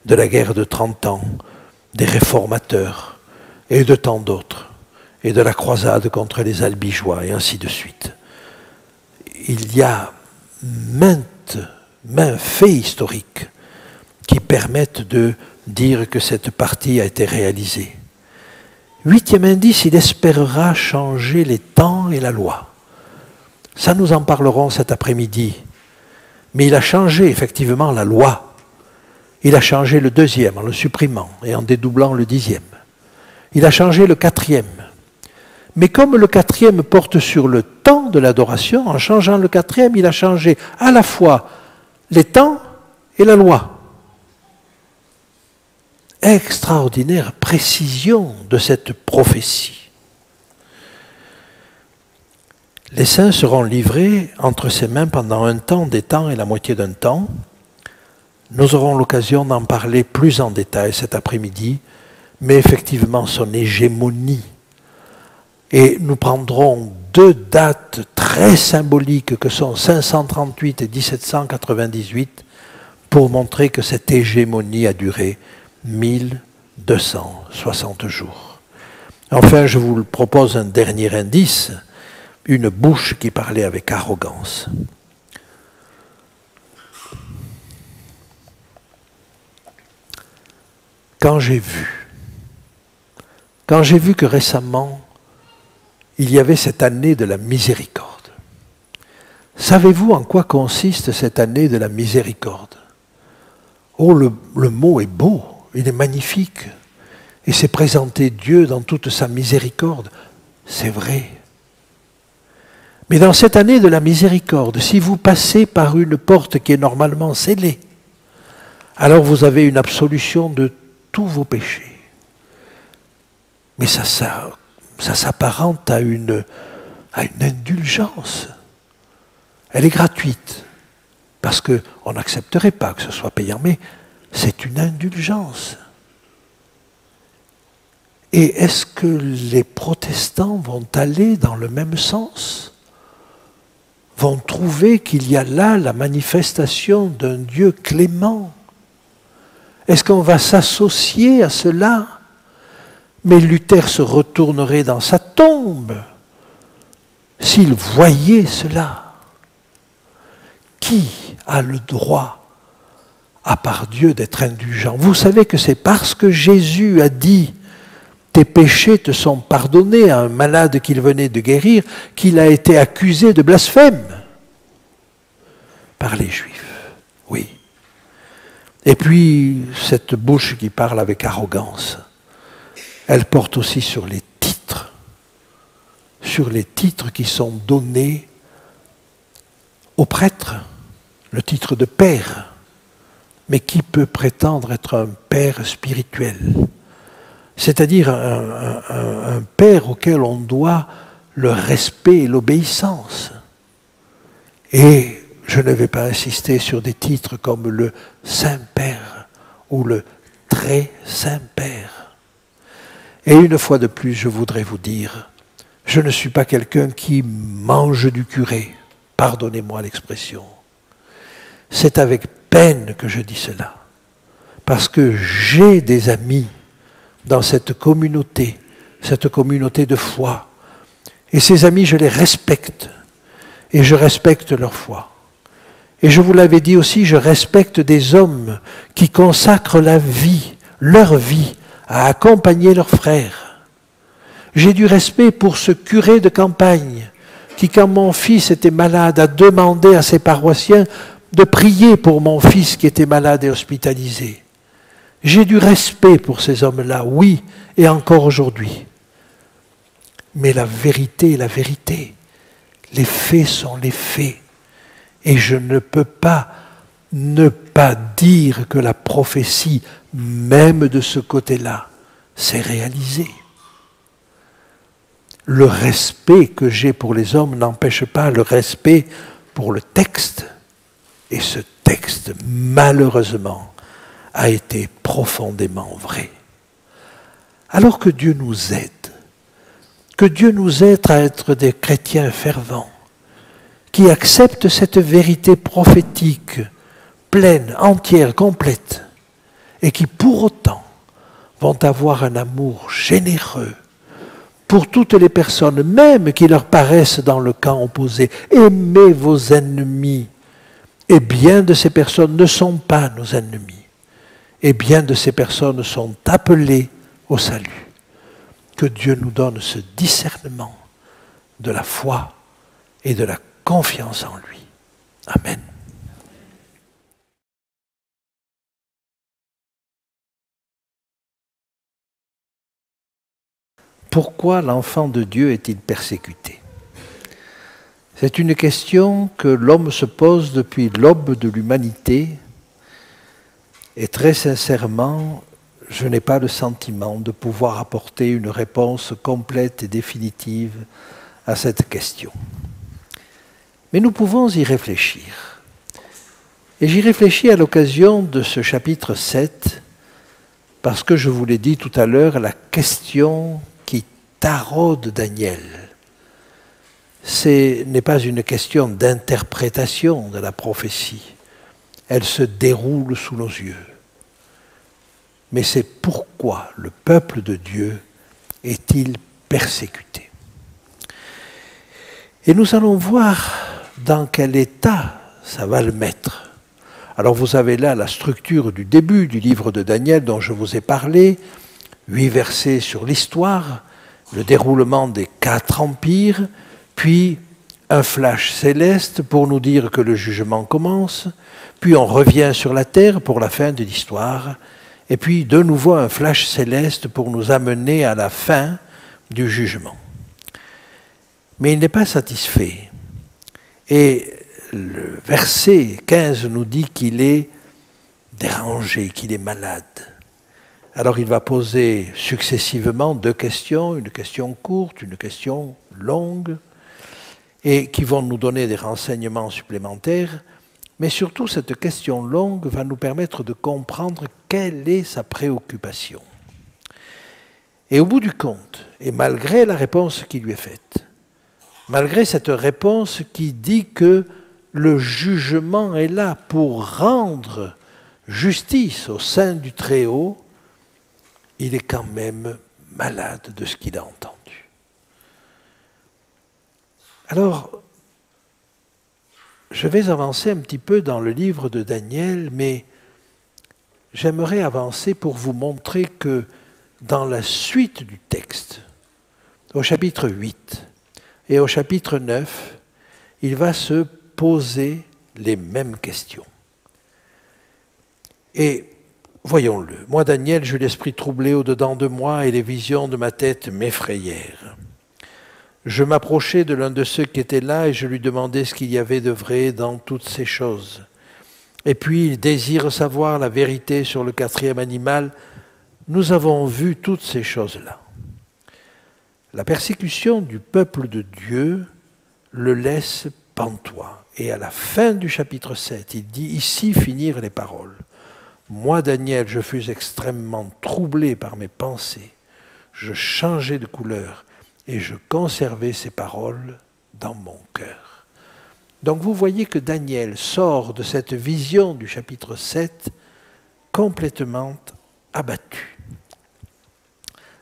de la guerre de 30 ans, des réformateurs et de tant d'autres, et de la croisade contre les Albigeois, et ainsi de suite. Il y a maints faits historiques qui permettent de dire que cette partie a été réalisée. 8e indice, il espérera changer les temps et la loi. Ça, nous en parlerons cet après-midi. Mais il a changé effectivement la loi. Il a changé le 2e en le supprimant et en dédoublant le 10e. Il a changé le 4e. Mais comme le quatrième porte sur le temps de l'adoration, en changeant le quatrième, il a changé à la fois les temps et la loi. Extraordinaire précision de cette prophétie. Les saints seront livrés entre ses mains pendant un temps, des temps et la moitié d'un temps. Nous aurons l'occasion d'en parler plus en détail cet après-midi, mais effectivement son hégémonie. Et nous prendrons deux dates très symboliques que sont 538 et 1798 pour montrer que cette hégémonie a duré 1260 jours. Enfin, je vous propose un dernier indice, une bouche qui parlait avec arrogance. Quand j'ai vu que récemment, il y avait cette année de la miséricorde. Savez-vous en quoi consiste cette année de la miséricorde? Oh, le mot est beau, il est magnifique. Et c'est présenter Dieu dans toute sa miséricorde. C'est vrai. Mais dans cette année de la miséricorde, si vous passez par une porte qui est normalement scellée, alors vous avez une absolution de tous vos péchés. Mais ça s'apparente à une indulgence. Elle est gratuite, parce qu'on n'accepterait pas que ce soit payant, mais c'est une indulgence. Et est-ce que les protestants vont aller dans le même sens? Vont trouver qu'il y a là la manifestation d'un Dieu clément? Est-ce qu'on va s'associer à cela? Mais Luther se retournerait dans sa tombe s'il voyait cela. Qui a le droit, à part Dieu, d'être indulgent? Vous savez que c'est parce que Jésus a dit « Tes péchés te sont pardonnés » à un malade qu'il venait de guérir, qu'il a été accusé de blasphème par les Juifs. Oui. Et puis, cette bouche qui parle avec arrogance, elle porte aussi sur les titres qui sont donnés aux prêtres, le titre de père. Mais qui peut prétendre être un père spirituel? C'est-à-dire un père auquel on doit le respect et l'obéissance. Et je ne vais pas insister sur des titres comme le Saint-Père ou le Très Saint-Père. Et une fois de plus, je voudrais vous dire, je ne suis pas quelqu'un qui mange du curé, pardonnez-moi l'expression. C'est avec peine que je dis cela, parce que j'ai des amis dans cette communauté de foi, et ces amis, je les respecte, et je respecte leur foi. Et je vous l'avais dit aussi, je respecte des hommes qui consacrent leur vie, à accompagner leurs frères. J'ai du respect pour ce curé de campagne qui, quand mon fils était malade, a demandé à ses paroissiens de prier pour mon fils qui était malade et hospitalisé. J'ai du respect pour ces hommes-là, oui, et encore aujourd'hui. Mais la vérité est la vérité. Les faits sont les faits. Et je ne peux pas ne pas dire que la prophétie, même de ce côté-là, s'est réalisée. Le respect que j'ai pour les hommes n'empêche pas le respect pour le texte. Et ce texte, malheureusement, a été profondément vrai. Alors que Dieu nous aide à être des chrétiens fervents, qui acceptent cette vérité prophétique pleine, entière, complète, et qui pour autant vont avoir un amour généreux pour toutes les personnes, même qui leur paraissent dans le camp opposé. Aimez vos ennemis. Et bien de ces personnes ne sont pas nos ennemis. Et bien de ces personnes sont appelées au salut. Que Dieu nous donne ce discernement de la foi et de la confiance en lui. Amen. pourquoi l'enfant de Dieu est-il persécuté? C'est une question que l'homme se pose depuis l'aube de l'humanité et très sincèrement, je n'ai pas le sentiment de pouvoir apporter une réponse complète et définitive à cette question. Mais nous pouvons y réfléchir. Et j'y réfléchis à l'occasion de ce chapitre 7, parce que je vous l'ai dit tout à l'heure, la question qui taraude Daniel, ce n'est pas une question d'interprétation de la prophétie, elle se déroule sous nos yeux. Mais c'est pourquoi le peuple de Dieu est-il persécuté? Et nous allons voir dans quel état ça va le mettre. Alors vous avez là la structure du début du livre de Daniel dont je vous ai parlé, 8 versets sur l'histoire, le déroulement des 4 empires, puis un flash céleste pour nous dire que le jugement commence, puis on revient sur la terre pour la fin de l'histoire, et puis de nouveau un flash céleste pour nous amener à la fin du jugement. Mais il n'est pas satisfait. Et le verset 15 nous dit qu'il est dérangé, qu'il est malade. Alors il va poser successivement 2 questions, une question courte, une question longue, et qui vont nous donner des renseignements supplémentaires. Mais surtout, cette question longue va nous permettre de comprendre quelle est sa préoccupation. Et au bout du compte, et malgré la réponse qui lui est faite, malgré cette réponse qui dit que le jugement est là pour rendre justice au sein du Très-Haut, il est quand même malade de ce qu'il a entendu. Alors, je vais avancer un petit peu dans le livre de Daniel, mais j'aimerais avancer pour vous montrer que dans la suite du texte, au chapitre 8 et au chapitre 9, il va se poser les mêmes questions. Et voyons-le, moi Daniel, j'eus l'esprit troublé au-dedans de moi et les visions de ma tête m'effrayèrent. Je m'approchai de l'un de ceux qui étaient là et je lui demandai ce qu'il y avait de vrai dans toutes ces choses. Et puis il désire savoir la vérité sur le 4e animal. Nous avons vu toutes ces choses-là. La persécution du peuple de Dieu le laisse pantois. Et à la fin du chapitre 7, il dit, ici finirent les paroles. Moi, Daniel, je fus extrêmement troublé par mes pensées. Je changeai de couleur et je conservai ces paroles dans mon cœur. Donc vous voyez que Daniel sort de cette vision du chapitre 7 complètement abattu.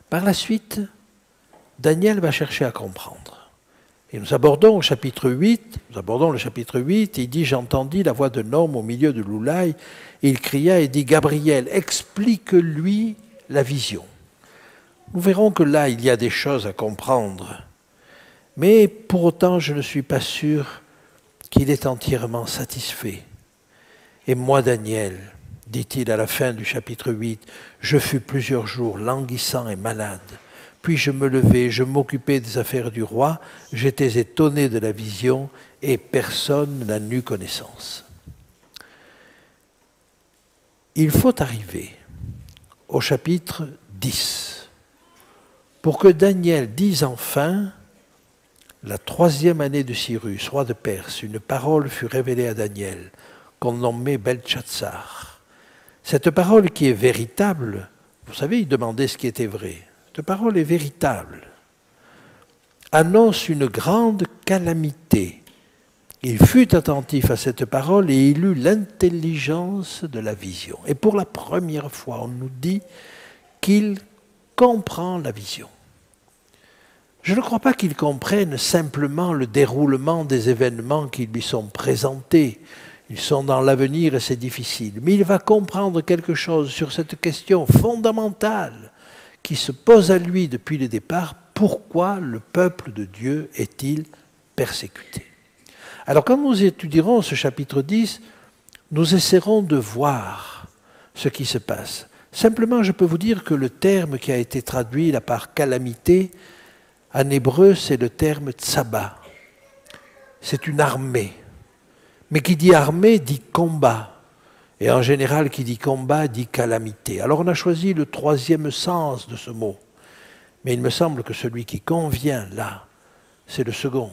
Par la suite, Daniel va chercher à comprendre. Et nous abordons le chapitre 8, il dit « J'entendis la voix d'un homme au milieu de l'oulaï, et il cria et dit « Gabriel, explique-lui la vision. » Nous verrons que là, il y a des choses à comprendre. Mais pour autant, je ne suis pas sûr qu'il est entièrement satisfait. Et moi, Daniel, dit-il à la fin du chapitre 8, je fus plusieurs jours languissant et malade. Puis je me levai, je m'occupais des affaires du roi, j'étais étonné de la vision et personne n'en eut connaissance. Il faut arriver au chapitre 10 pour que Daniel dise enfin, la 3e année de Cyrus, roi de Perse, une parole fut révélée à Daniel, qu'on nommait Belchatsar. Cette parole qui est véritable, vous savez, il demandait ce qui était vrai. Cette parole est véritable. Annonce une grande calamité. Il fut attentif à cette parole et il eut l'intelligence de la vision. Et pour la première fois, on nous dit qu'il comprend la vision. Je ne crois pas qu'il comprenne simplement le déroulement des événements qui lui sont présentés. Ils sont dans l'avenir et c'est difficile. Mais il va comprendre quelque chose sur cette question fondamentale qui se pose à lui depuis le départ. Pourquoi le peuple de Dieu est-il persécuté? Alors quand nous étudierons ce chapitre 10, nous essaierons de voir ce qui se passe. Simplement, je peux vous dire que le terme qui a été traduit là par calamité, en hébreu, c'est le terme tsaba. C'est une armée. Mais qui dit armée dit combat. Et en général, qui dit combat dit calamité. Alors on a choisi le troisième sens de ce mot. Mais il me semble que celui qui convient là, c'est le second.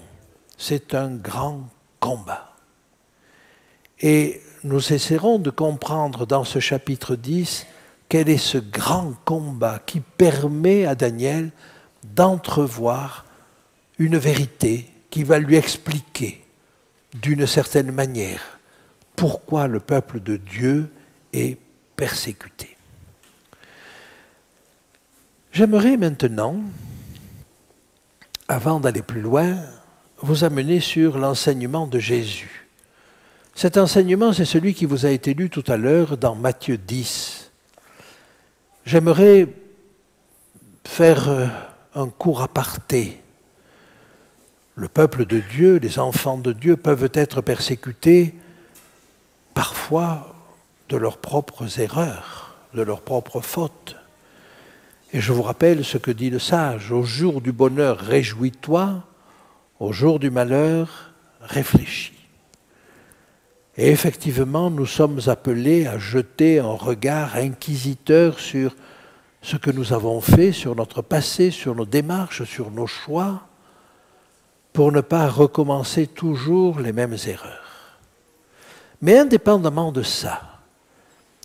C'est un grand combat. Et nous essaierons de comprendre dans ce chapitre 10 quel est ce grand combat qui permet à Daniel d'entrevoir une vérité qui va lui expliquer d'une certaine manière pourquoi le peuple de Dieu est persécuté. J'aimerais maintenant, avant d'aller plus loin, vous amener sur l'enseignement de Jésus. Cet enseignement, c'est celui qui vous a été lu tout à l'heure dans Matthieu 10. J'aimerais faire un court aparté. Le peuple de Dieu, les enfants de Dieu peuvent être persécutés parfois de leurs propres erreurs, de leurs propres fautes. Et je vous rappelle ce que dit le sage, au jour du bonheur, réjouis-toi, au jour du malheur, réfléchis. Et effectivement, nous sommes appelés à jeter un regard inquisiteur sur ce que nous avons fait, sur notre passé, sur nos démarches, sur nos choix, pour ne pas recommencer toujours les mêmes erreurs. Mais indépendamment de ça,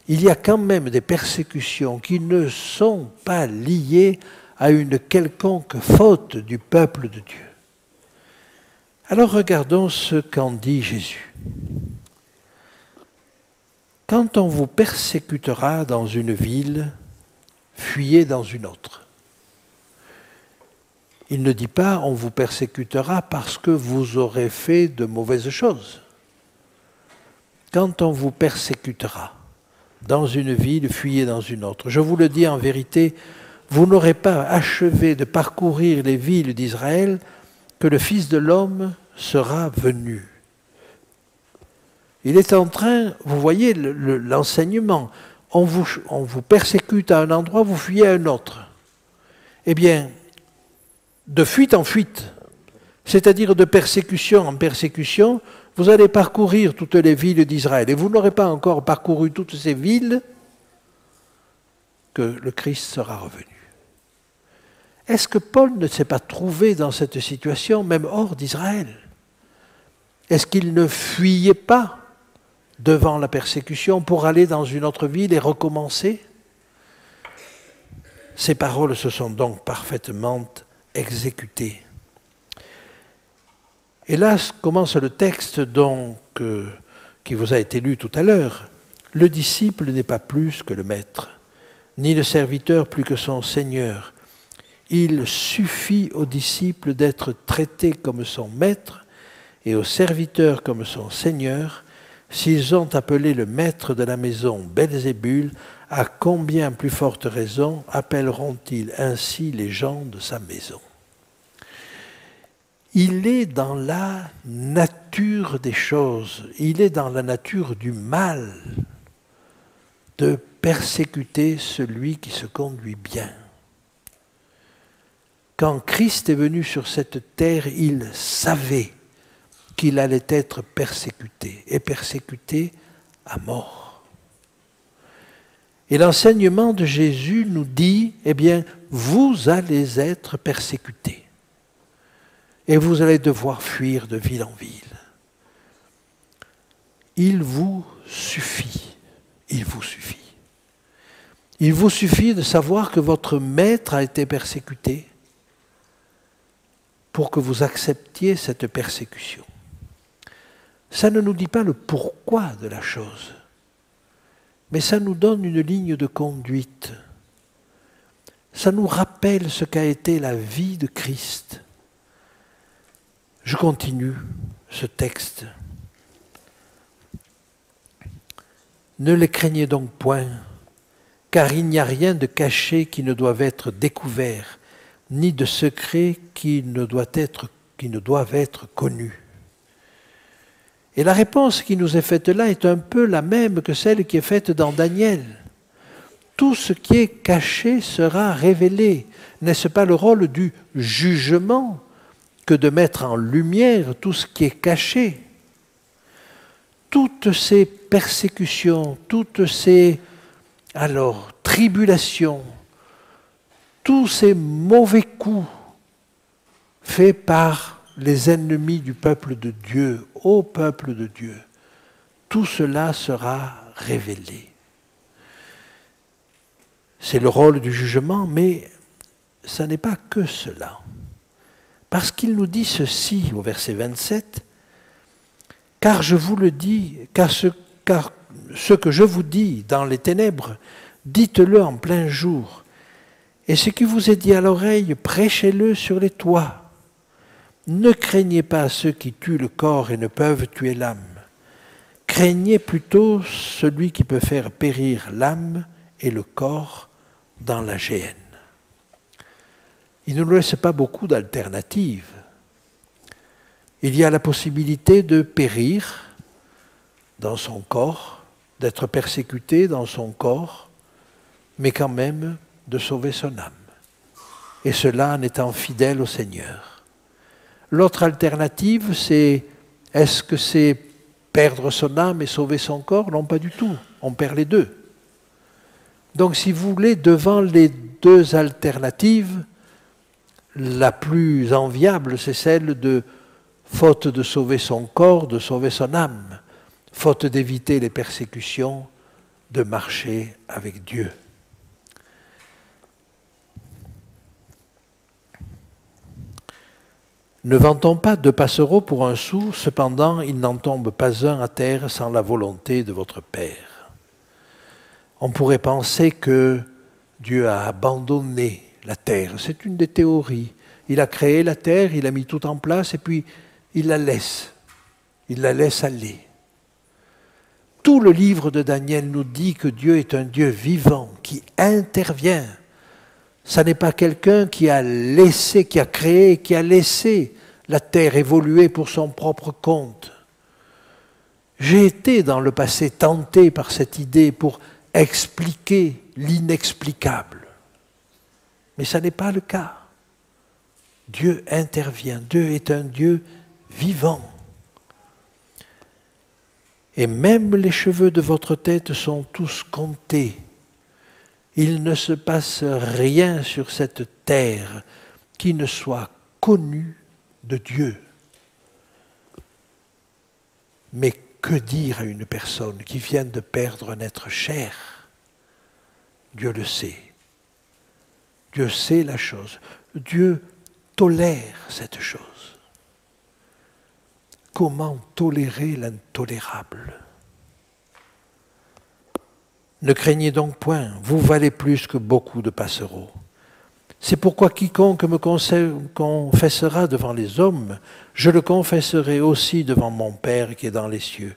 il y a quand même des persécutions qui ne sont pas liées à une quelconque faute du peuple de Dieu. Alors regardons ce qu'en dit Jésus. Quand on vous persécutera dans une ville, fuyez dans une autre. Il ne dit pas on vous persécutera parce que vous aurez fait de mauvaises choses. Quand on vous persécutera dans une ville, fuyez dans une autre. Je vous le dis en vérité, vous n'aurez pas achevé de parcourir les villes d'Israël que le Fils de l'homme sera venu. Il est en train, vous voyez l'enseignement, on vous persécute à un endroit, vous fuyez à un autre. Eh bien, de fuite en fuite, c'est-à-dire de persécution en persécution, vous allez parcourir toutes les villes d'Israël. Et vous n'aurez pas encore parcouru toutes ces villes que le Christ sera revenu. Est-ce que Paul ne s'est pas trouvé dans cette situation, même hors d'Israël? Est-ce qu'il ne fuyait pas devant la persécution pour aller dans une autre ville et recommencer? Ces paroles se sont donc parfaitement exécutées. Et là commence le texte donc, qui vous a été lu tout à l'heure. Le disciple n'est pas plus que le maître, ni le serviteur plus que son Seigneur. Il suffit au disciple d'être traité comme son maître et au serviteur comme son Seigneur. S'ils ont appelé le maître de la maison Belzébul, à combien plus forte raison appelleront-ils ainsi les gens de sa maison? Il est dans la nature des choses, il est dans la nature du mal de persécuter celui qui se conduit bien. Quand Christ est venu sur cette terre, il savait qu'il allait être persécuté, et persécuté à mort. Et l'enseignement de Jésus nous dit, eh bien, vous allez être persécutés. Et vous allez devoir fuir de ville en ville. Il vous suffit. Il vous suffit. Il vous suffit de savoir que votre maître a été persécuté pour que vous acceptiez cette persécution. Ça ne nous dit pas le pourquoi de la chose, mais ça nous donne une ligne de conduite. Ça nous rappelle ce qu'a été la vie de Christ. Je continue ce texte. Ne les craignez donc point, car il n'y a rien de caché qui ne doive être découvert, ni de secret qui ne doivent être connus. Et la réponse qui nous est faite là est un peu la même que celle qui est faite dans Daniel. tout ce qui est caché sera révélé. N'est-ce pas le rôle du jugement que de mettre en lumière tout ce qui est caché? Toutes ces persécutions, toutes ces tribulations, tous ces mauvais coups faits par les ennemis du peuple de Dieu, au peuple de Dieu, tout cela sera révélé. C'est le rôle du jugement, mais ce n'est pas que cela. Parce qu'il nous dit ceci au verset 27, « Car je vous le dis, car ce que je vous dis dans les ténèbres, dites-le en plein jour. Et ce qui vous est dit à l'oreille, prêchez-le sur les toits. Ne craignez pas ceux qui tuent le corps et ne peuvent tuer l'âme. Craignez plutôt celui qui peut faire périr l'âme et le corps dans la géhenne. » Il ne nous laisse pas beaucoup d'alternatives. Il y a la possibilité de périr dans son corps, d'être persécuté dans son corps, mais quand même de sauver son âme. Et cela en étant fidèle au Seigneur. L'autre alternative, c'est est-ce que c'est perdre son âme et sauver son corps? Non, pas du tout. On perd les deux. Donc, si vous voulez, devant les deux alternatives, la plus enviable, c'est celle de, faute de sauver son corps, de sauver son âme, faute d'éviter les persécutions, de marcher avec Dieu. Ne vend-on pas 2 passereaux pour 1 sou, cependant il n'en tombe pas un à terre sans la volonté de votre Père. On pourrait penser que Dieu a abandonné la terre. C'est une des théories. Il a créé la terre, il a mis tout en place et puis il la laisse. Il la laisse aller. Tout le livre de Daniel nous dit que Dieu est un Dieu vivant qui intervient. Ça n'est pas quelqu'un qui a laissé, qui a créé, qui a laissé la terre évoluer pour son propre compte. J'ai été dans le passé tenté par cette idée pour expliquer l'inexplicable. Mais ça n'est pas le cas. Dieu intervient. Dieu est un Dieu vivant. Et même les cheveux de votre tête sont tous comptés. Il ne se passe rien sur cette terre qui ne soit connu de Dieu. Mais que dire à une personne qui vient de perdre un être cher? Dieu le sait. Dieu sait la chose. Dieu tolère cette chose. Comment tolérer l'intolérable? Ne craignez donc point, vous valez plus que beaucoup de passereaux. C'est pourquoi quiconque me confessera devant les hommes, je le confesserai aussi devant mon Père qui est dans les cieux.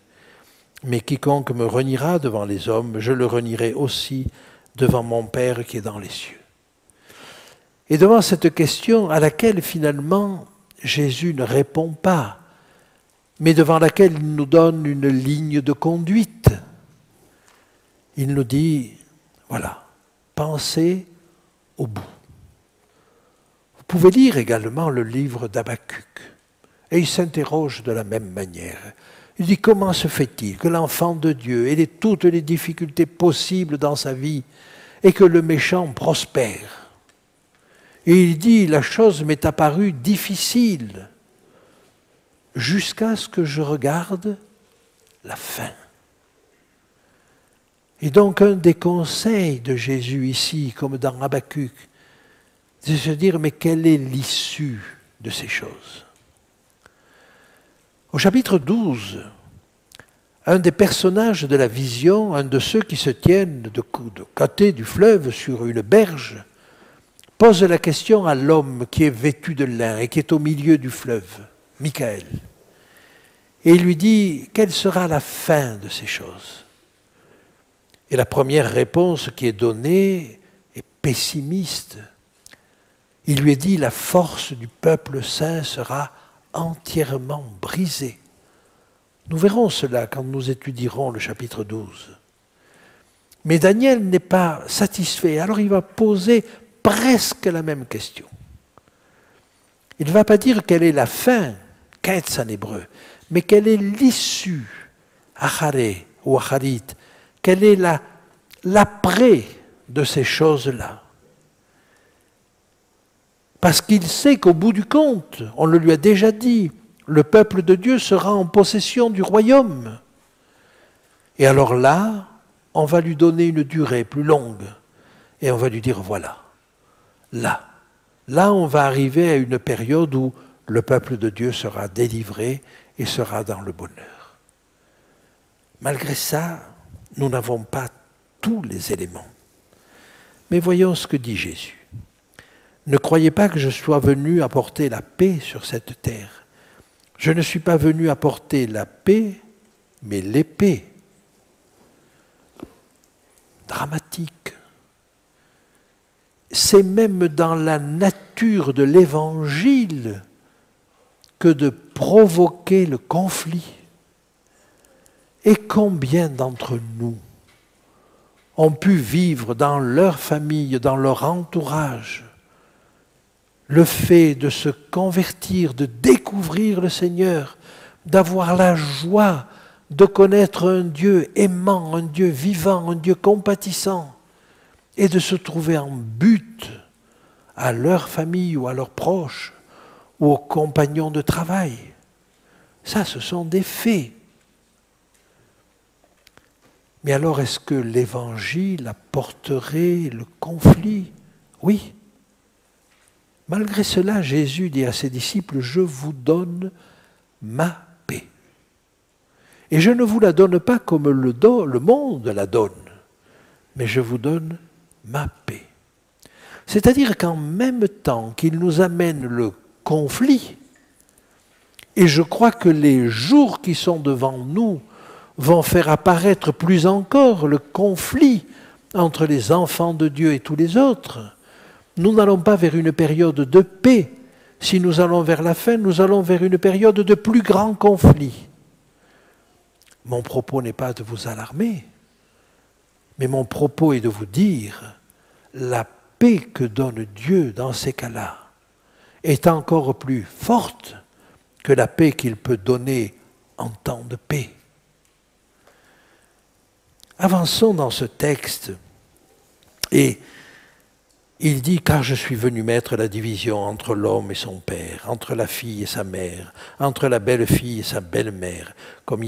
Mais quiconque me reniera devant les hommes, je le renierai aussi devant mon Père qui est dans les cieux. Et devant cette question à laquelle finalement Jésus ne répond pas, mais devant laquelle il nous donne une ligne de conduite, il nous dit, voilà, pensez au bout. Vous pouvez lire également le livre d'Habakkuk, et il s'interroge de la même manière. Il dit, comment se fait-il que l'enfant de Dieu ait toutes les difficultés possibles dans sa vie et que le méchant prospère? Et il dit, la chose m'est apparue difficile jusqu'à ce que je regarde la fin. Et donc un des conseils de Jésus ici, comme dans Habakkuk, c'est de se dire, mais quelle est l'issue de ces choses? Au chapitre 12, un des personnages de la vision, un de ceux qui se tiennent de côté du fleuve sur une berge, pose la question à l'homme qui est vêtu de lin et qui est au milieu du fleuve, Michaël. Et il lui dit, quelle sera la fin de ces choses? Et la première réponse qui est donnée est pessimiste. Il lui est dit, la force du peuple saint sera entièrement brisée. Nous verrons cela quand nous étudierons le chapitre 12. Mais Daniel n'est pas satisfait, alors il va poser presque la même question. Il ne va pas dire quelle est la fin, ketz en hébreu, mais quelle est l'issue, acharé ou acharit, quelle est l'après de ces choses-là. Parce qu'il sait qu'au bout du compte, on le lui a déjà dit, le peuple de Dieu sera en possession du royaume. Et alors là, on va lui donner une durée plus longue. Et on va lui dire, voilà, là, on va arriver à une période où le peuple de Dieu sera délivré et sera dans le bonheur. Malgré ça, nous n'avons pas tous les éléments. Mais voyons ce que dit Jésus. Ne croyez pas que je sois venu apporter la paix sur cette terre. Je ne suis pas venu apporter la paix, mais l'épée. Dramatique. C'est même dans la nature de l'Évangile que de provoquer le conflit. Et combien d'entre nous ont pu vivre dans leur famille, dans leur entourage, le fait de se convertir, de découvrir le Seigneur, d'avoir la joie de connaître un Dieu aimant, un Dieu vivant, un Dieu compatissant, et de se trouver en but à leur famille ou à leurs proches ou aux compagnons de travail. Ça, ce sont des faits. Mais alors, est-ce que l'Évangile apporterait le conflit? Oui. Malgré cela, Jésus dit à ses disciples, « Je vous donne ma paix. » Et je ne vous la donne pas comme le monde la donne, mais je vous donne ma paix. C'est-à-dire qu'en même temps qu'il nous amène le conflit, et je crois que les jours qui sont devant nous vont faire apparaître plus encore le conflit entre les enfants de Dieu et tous les autres, nous n'allons pas vers une période de paix. Si nous allons vers la fin, nous allons vers une période de plus grand conflit. Mon propos n'est pas de vous alarmer, mais mon propos est de vous dire la paix que donne Dieu dans ces cas-là est encore plus forte que la paix qu'il peut donner en temps de paix. Avançons dans ce texte et il dit, car je suis venu mettre la division entre l'homme et son père, entre la fille et sa mère, entre la belle-fille et sa belle-mère, comme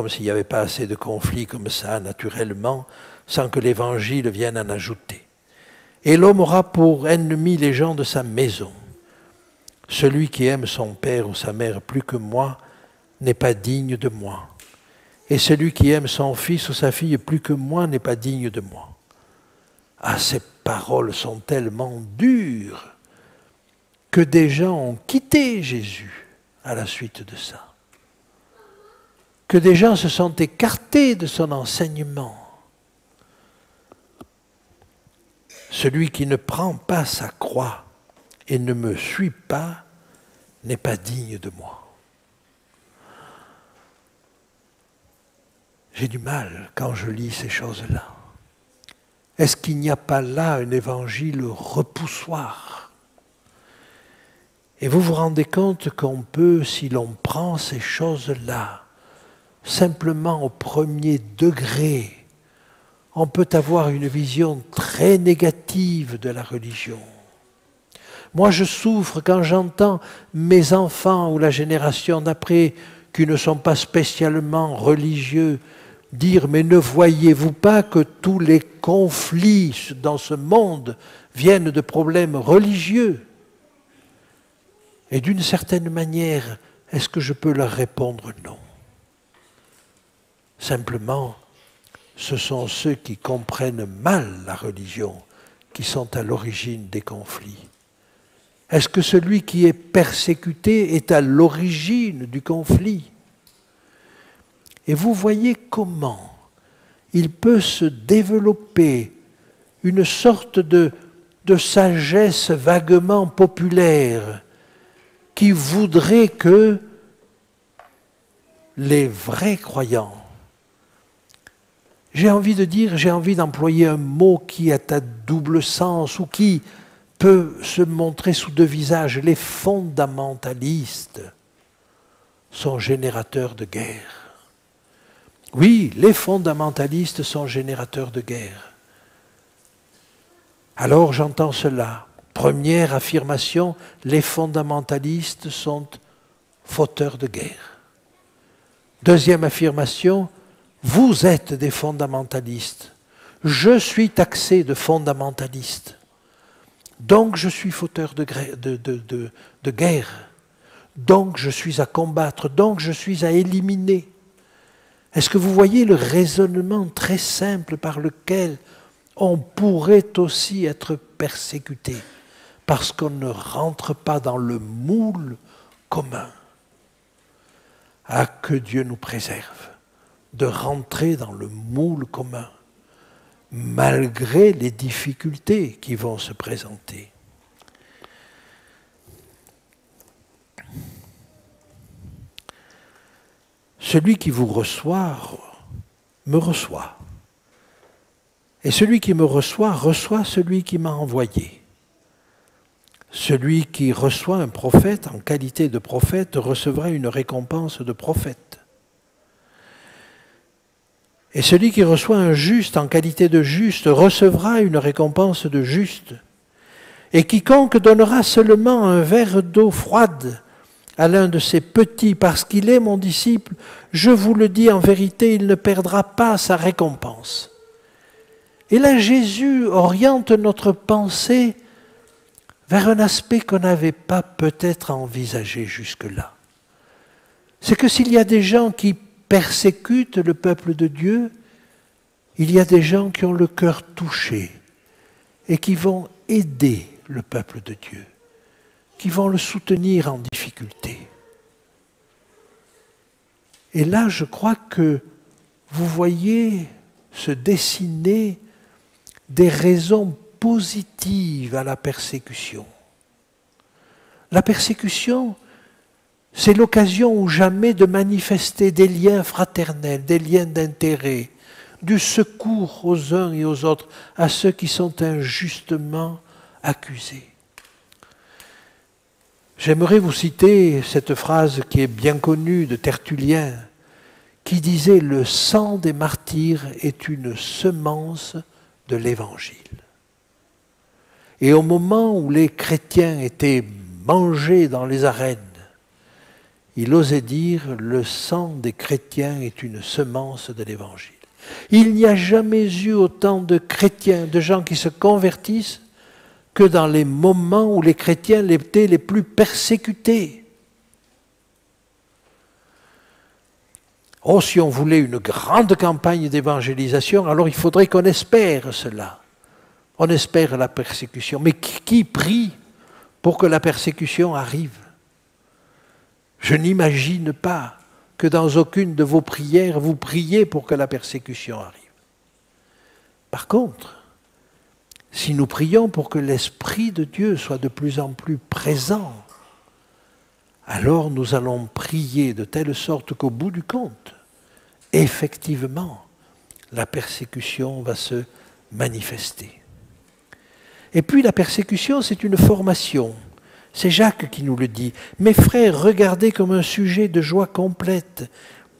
s'il n'y avait pas assez de conflits comme ça, naturellement, sans que l'Évangile vienne en ajouter. Et l'homme aura pour ennemi les gens de sa maison. Celui qui aime son père ou sa mère plus que moi n'est pas digne de moi. Et celui qui aime son fils ou sa fille plus que moi n'est pas digne de moi. Ah, ces paroles sont tellement dures que des gens ont quitté Jésus à la suite de ça. Que des gens se sont écartés de son enseignement. Celui qui ne prend pas sa croix et ne me suit pas n'est pas digne de moi. J'ai du mal quand je lis ces choses-là. Est-ce qu'il n'y a pas là un évangile repoussoir? Et vous vous rendez compte qu'on peut, si l'on prend ces choses-là, simplement au premier degré, on peut avoir une vision très négative de la religion. Moi, je souffre quand j'entends mes enfants ou la génération d'après, qui ne sont pas spécialement religieux, dire « mais ne voyez-vous pas que tous les conflits dans ce monde viennent de problèmes religieux ?» Et d'une certaine manière, est-ce que je peux leur répondre non? Simplement, ce sont ceux qui comprennent mal la religion qui sont à l'origine des conflits. Est-ce que celui qui est persécuté est à l'origine du conflit? Et vous voyez comment il peut se développer une sorte de sagesse vaguement populaire qui voudrait que les vrais croyants, j'ai envie de dire, j'ai envie d'employer un mot qui est à double sens ou qui peut se montrer sous deux visages. Les fondamentalistes sont générateurs de guerre. Oui, les fondamentalistes sont générateurs de guerre. Alors j'entends cela. Première affirmation, les fondamentalistes sont fauteurs de guerre. Deuxième affirmation, vous êtes des fondamentalistes. Je suis taxé de fondamentaliste. Donc je suis fauteur de guerre. Donc je suis à combattre. Donc je suis à éliminer. Est-ce que vous voyez le raisonnement très simple par lequel on pourrait aussi être persécuté parce qu'on ne rentre pas dans le moule commun? Ah, que Dieu nous préserve de rentrer dans le moule commun, malgré les difficultés qui vont se présenter. Celui qui vous reçoit, me reçoit. Et celui qui me reçoit, reçoit celui qui m'a envoyé. Celui qui reçoit un prophète en qualité de prophète recevra une récompense de prophète. Et celui qui reçoit un juste en qualité de juste recevra une récompense de juste. Et quiconque donnera seulement un verre d'eau froide à l'un de ces petits, parce qu'il est mon disciple, je vous le dis en vérité, il ne perdra pas sa récompense. Et là, Jésus oriente notre pensée vers un aspect qu'on n'avait pas peut-être envisagé jusque-là. C'est que s'il y a des gens qui persécutent le peuple de Dieu, il y a des gens qui ont le cœur touché et qui vont aider le peuple de Dieu, qui vont le soutenir en difficulté. Et là, je crois que vous voyez se dessiner des raisons positives à la persécution. La persécution, c'est l'occasion ou jamais de manifester des liens fraternels, des liens d'intérêt, du secours aux uns et aux autres, à ceux qui sont injustement accusés. J'aimerais vous citer cette phrase qui est bien connue de Tertullien, qui disait « Le sang des martyrs est une semence de l'Évangile ». Et au moment où les chrétiens étaient mangés dans les arènes, il osait dire « Le sang des chrétiens est une semence de l'Évangile ». Il n'y a jamais eu autant de chrétiens, de gens qui se convertissent, que dans les moments où les chrétiens étaient les plus persécutés. Oh, si on voulait une grande campagne d'évangélisation, alors il faudrait qu'on espère cela. On espère la persécution. Mais qui prie pour que la persécution arrive? Je n'imagine pas que dans aucune de vos prières, vous priez pour que la persécution arrive. Par contre, si nous prions pour que l'Esprit de Dieu soit de plus en plus présent, alors nous allons prier de telle sorte qu'au bout du compte, effectivement, la persécution va se manifester. Et puis la persécution, c'est une formation. C'est Jacques qui nous le dit. Mes frères, regardez comme un sujet de joie complète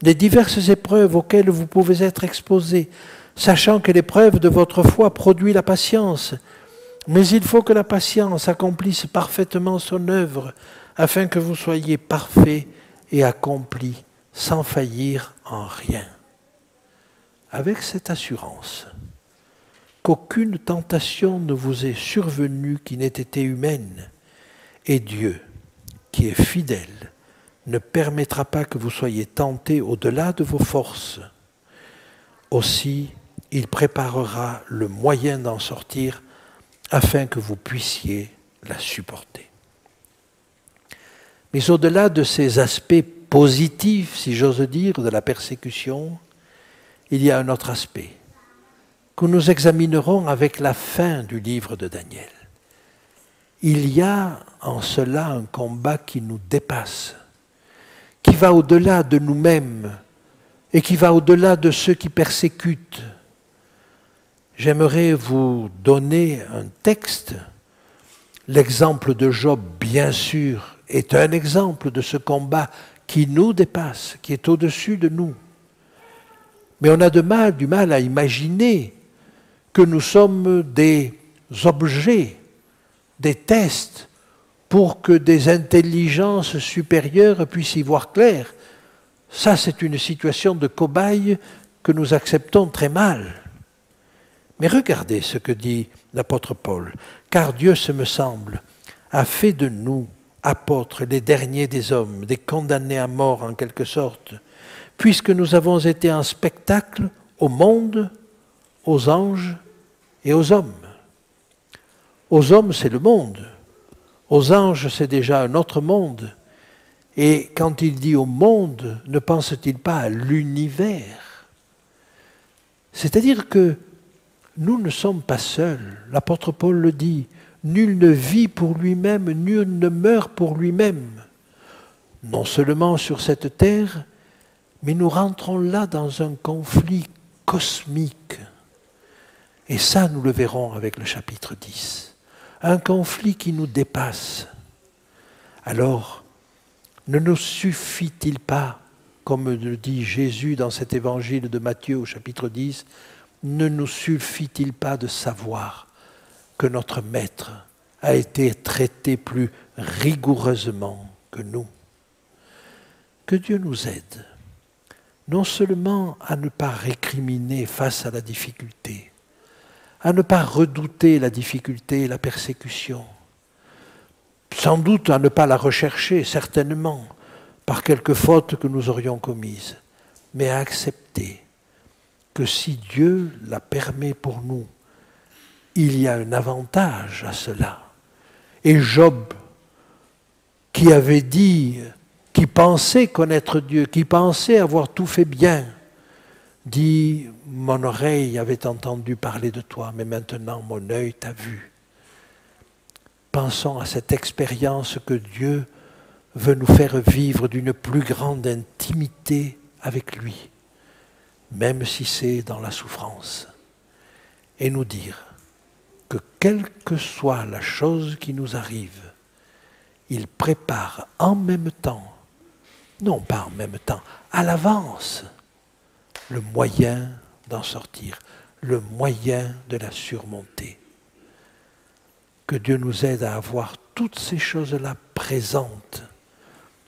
les diverses épreuves auxquelles vous pouvez être exposés, sachant que l'épreuve de votre foi produit la patience. Mais il faut que la patience accomplisse parfaitement son œuvre, afin que vous soyez parfaits et accomplis, sans faillir en rien. Avec cette assurance qu'aucune tentation ne vous est survenue qui n'ait été humaine, et Dieu, qui est fidèle, ne permettra pas que vous soyez tentés au-delà de vos forces. Aussi, il préparera le moyen d'en sortir afin que vous puissiez la supporter. Mais au-delà de ces aspects positifs, si j'ose dire, de la persécution, il y a un autre aspect que nous examinerons avec la fin du livre de Daniel. Il y a en cela un combat qui nous dépasse, qui va au-delà de nous-mêmes et qui va au-delà de ceux qui persécutent, j'aimerais vous donner un texte. L'exemple de Job, bien sûr, est un exemple de ce combat qui nous dépasse, qui est au-dessus de nous. Mais on a du mal à imaginer que nous sommes des objets, des tests, pour que des intelligences supérieures puissent y voir clair. Ça, c'est une situation de cobaye que nous acceptons très mal. Mais regardez ce que dit l'apôtre Paul. « Car Dieu, ce me semble, a fait de nous, apôtres, les derniers des hommes, des condamnés à mort en quelque sorte, puisque nous avons été un spectacle au monde, aux anges et aux hommes. » Aux hommes, c'est le monde. Aux anges, c'est déjà un autre monde. Et quand il dit au monde, ne pense-t-il pas à l'univers? C'est-à-dire que nous ne sommes pas seuls. L'apôtre Paul le dit, nul ne vit pour lui-même, nul ne meurt pour lui-même. Non seulement sur cette terre, mais nous rentrons là dans un conflit cosmique. Et ça, nous le verrons avec le chapitre 10. Un conflit qui nous dépasse. Alors, ne nous suffit-il pas, comme le dit Jésus dans cet évangile de Matthieu au chapitre 10, ne nous suffit-il pas de savoir que notre Maître a été traité plus rigoureusement que nous? Que Dieu nous aide, non seulement à ne pas récriminer face à la difficulté, à ne pas redouter la difficulté et la persécution, sans doute à ne pas la rechercher, certainement, par quelque faute que nous aurions commise, mais à accepter que si Dieu la permet pour nous, il y a un avantage à cela. Et Job, qui avait dit, qui pensait connaître Dieu, qui pensait avoir tout fait bien, dit, mon oreille avait entendu parler de toi, mais maintenant mon œil t'a vu. Pensons à cette expérience que Dieu veut nous faire vivre d'une plus grande intimité avec lui, même si c'est dans la souffrance, et nous dire que quelle que soit la chose qui nous arrive, il prépare en même temps, non pas en même temps, à l'avance, le moyen d'en sortir, le moyen de la surmonter. Que Dieu nous aide à avoir toutes ces choses-là présentes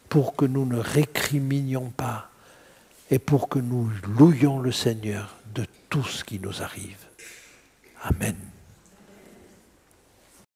pour que nous ne récriminions pas et pour que nous louions le Seigneur de tout ce qui nous arrive. Amen.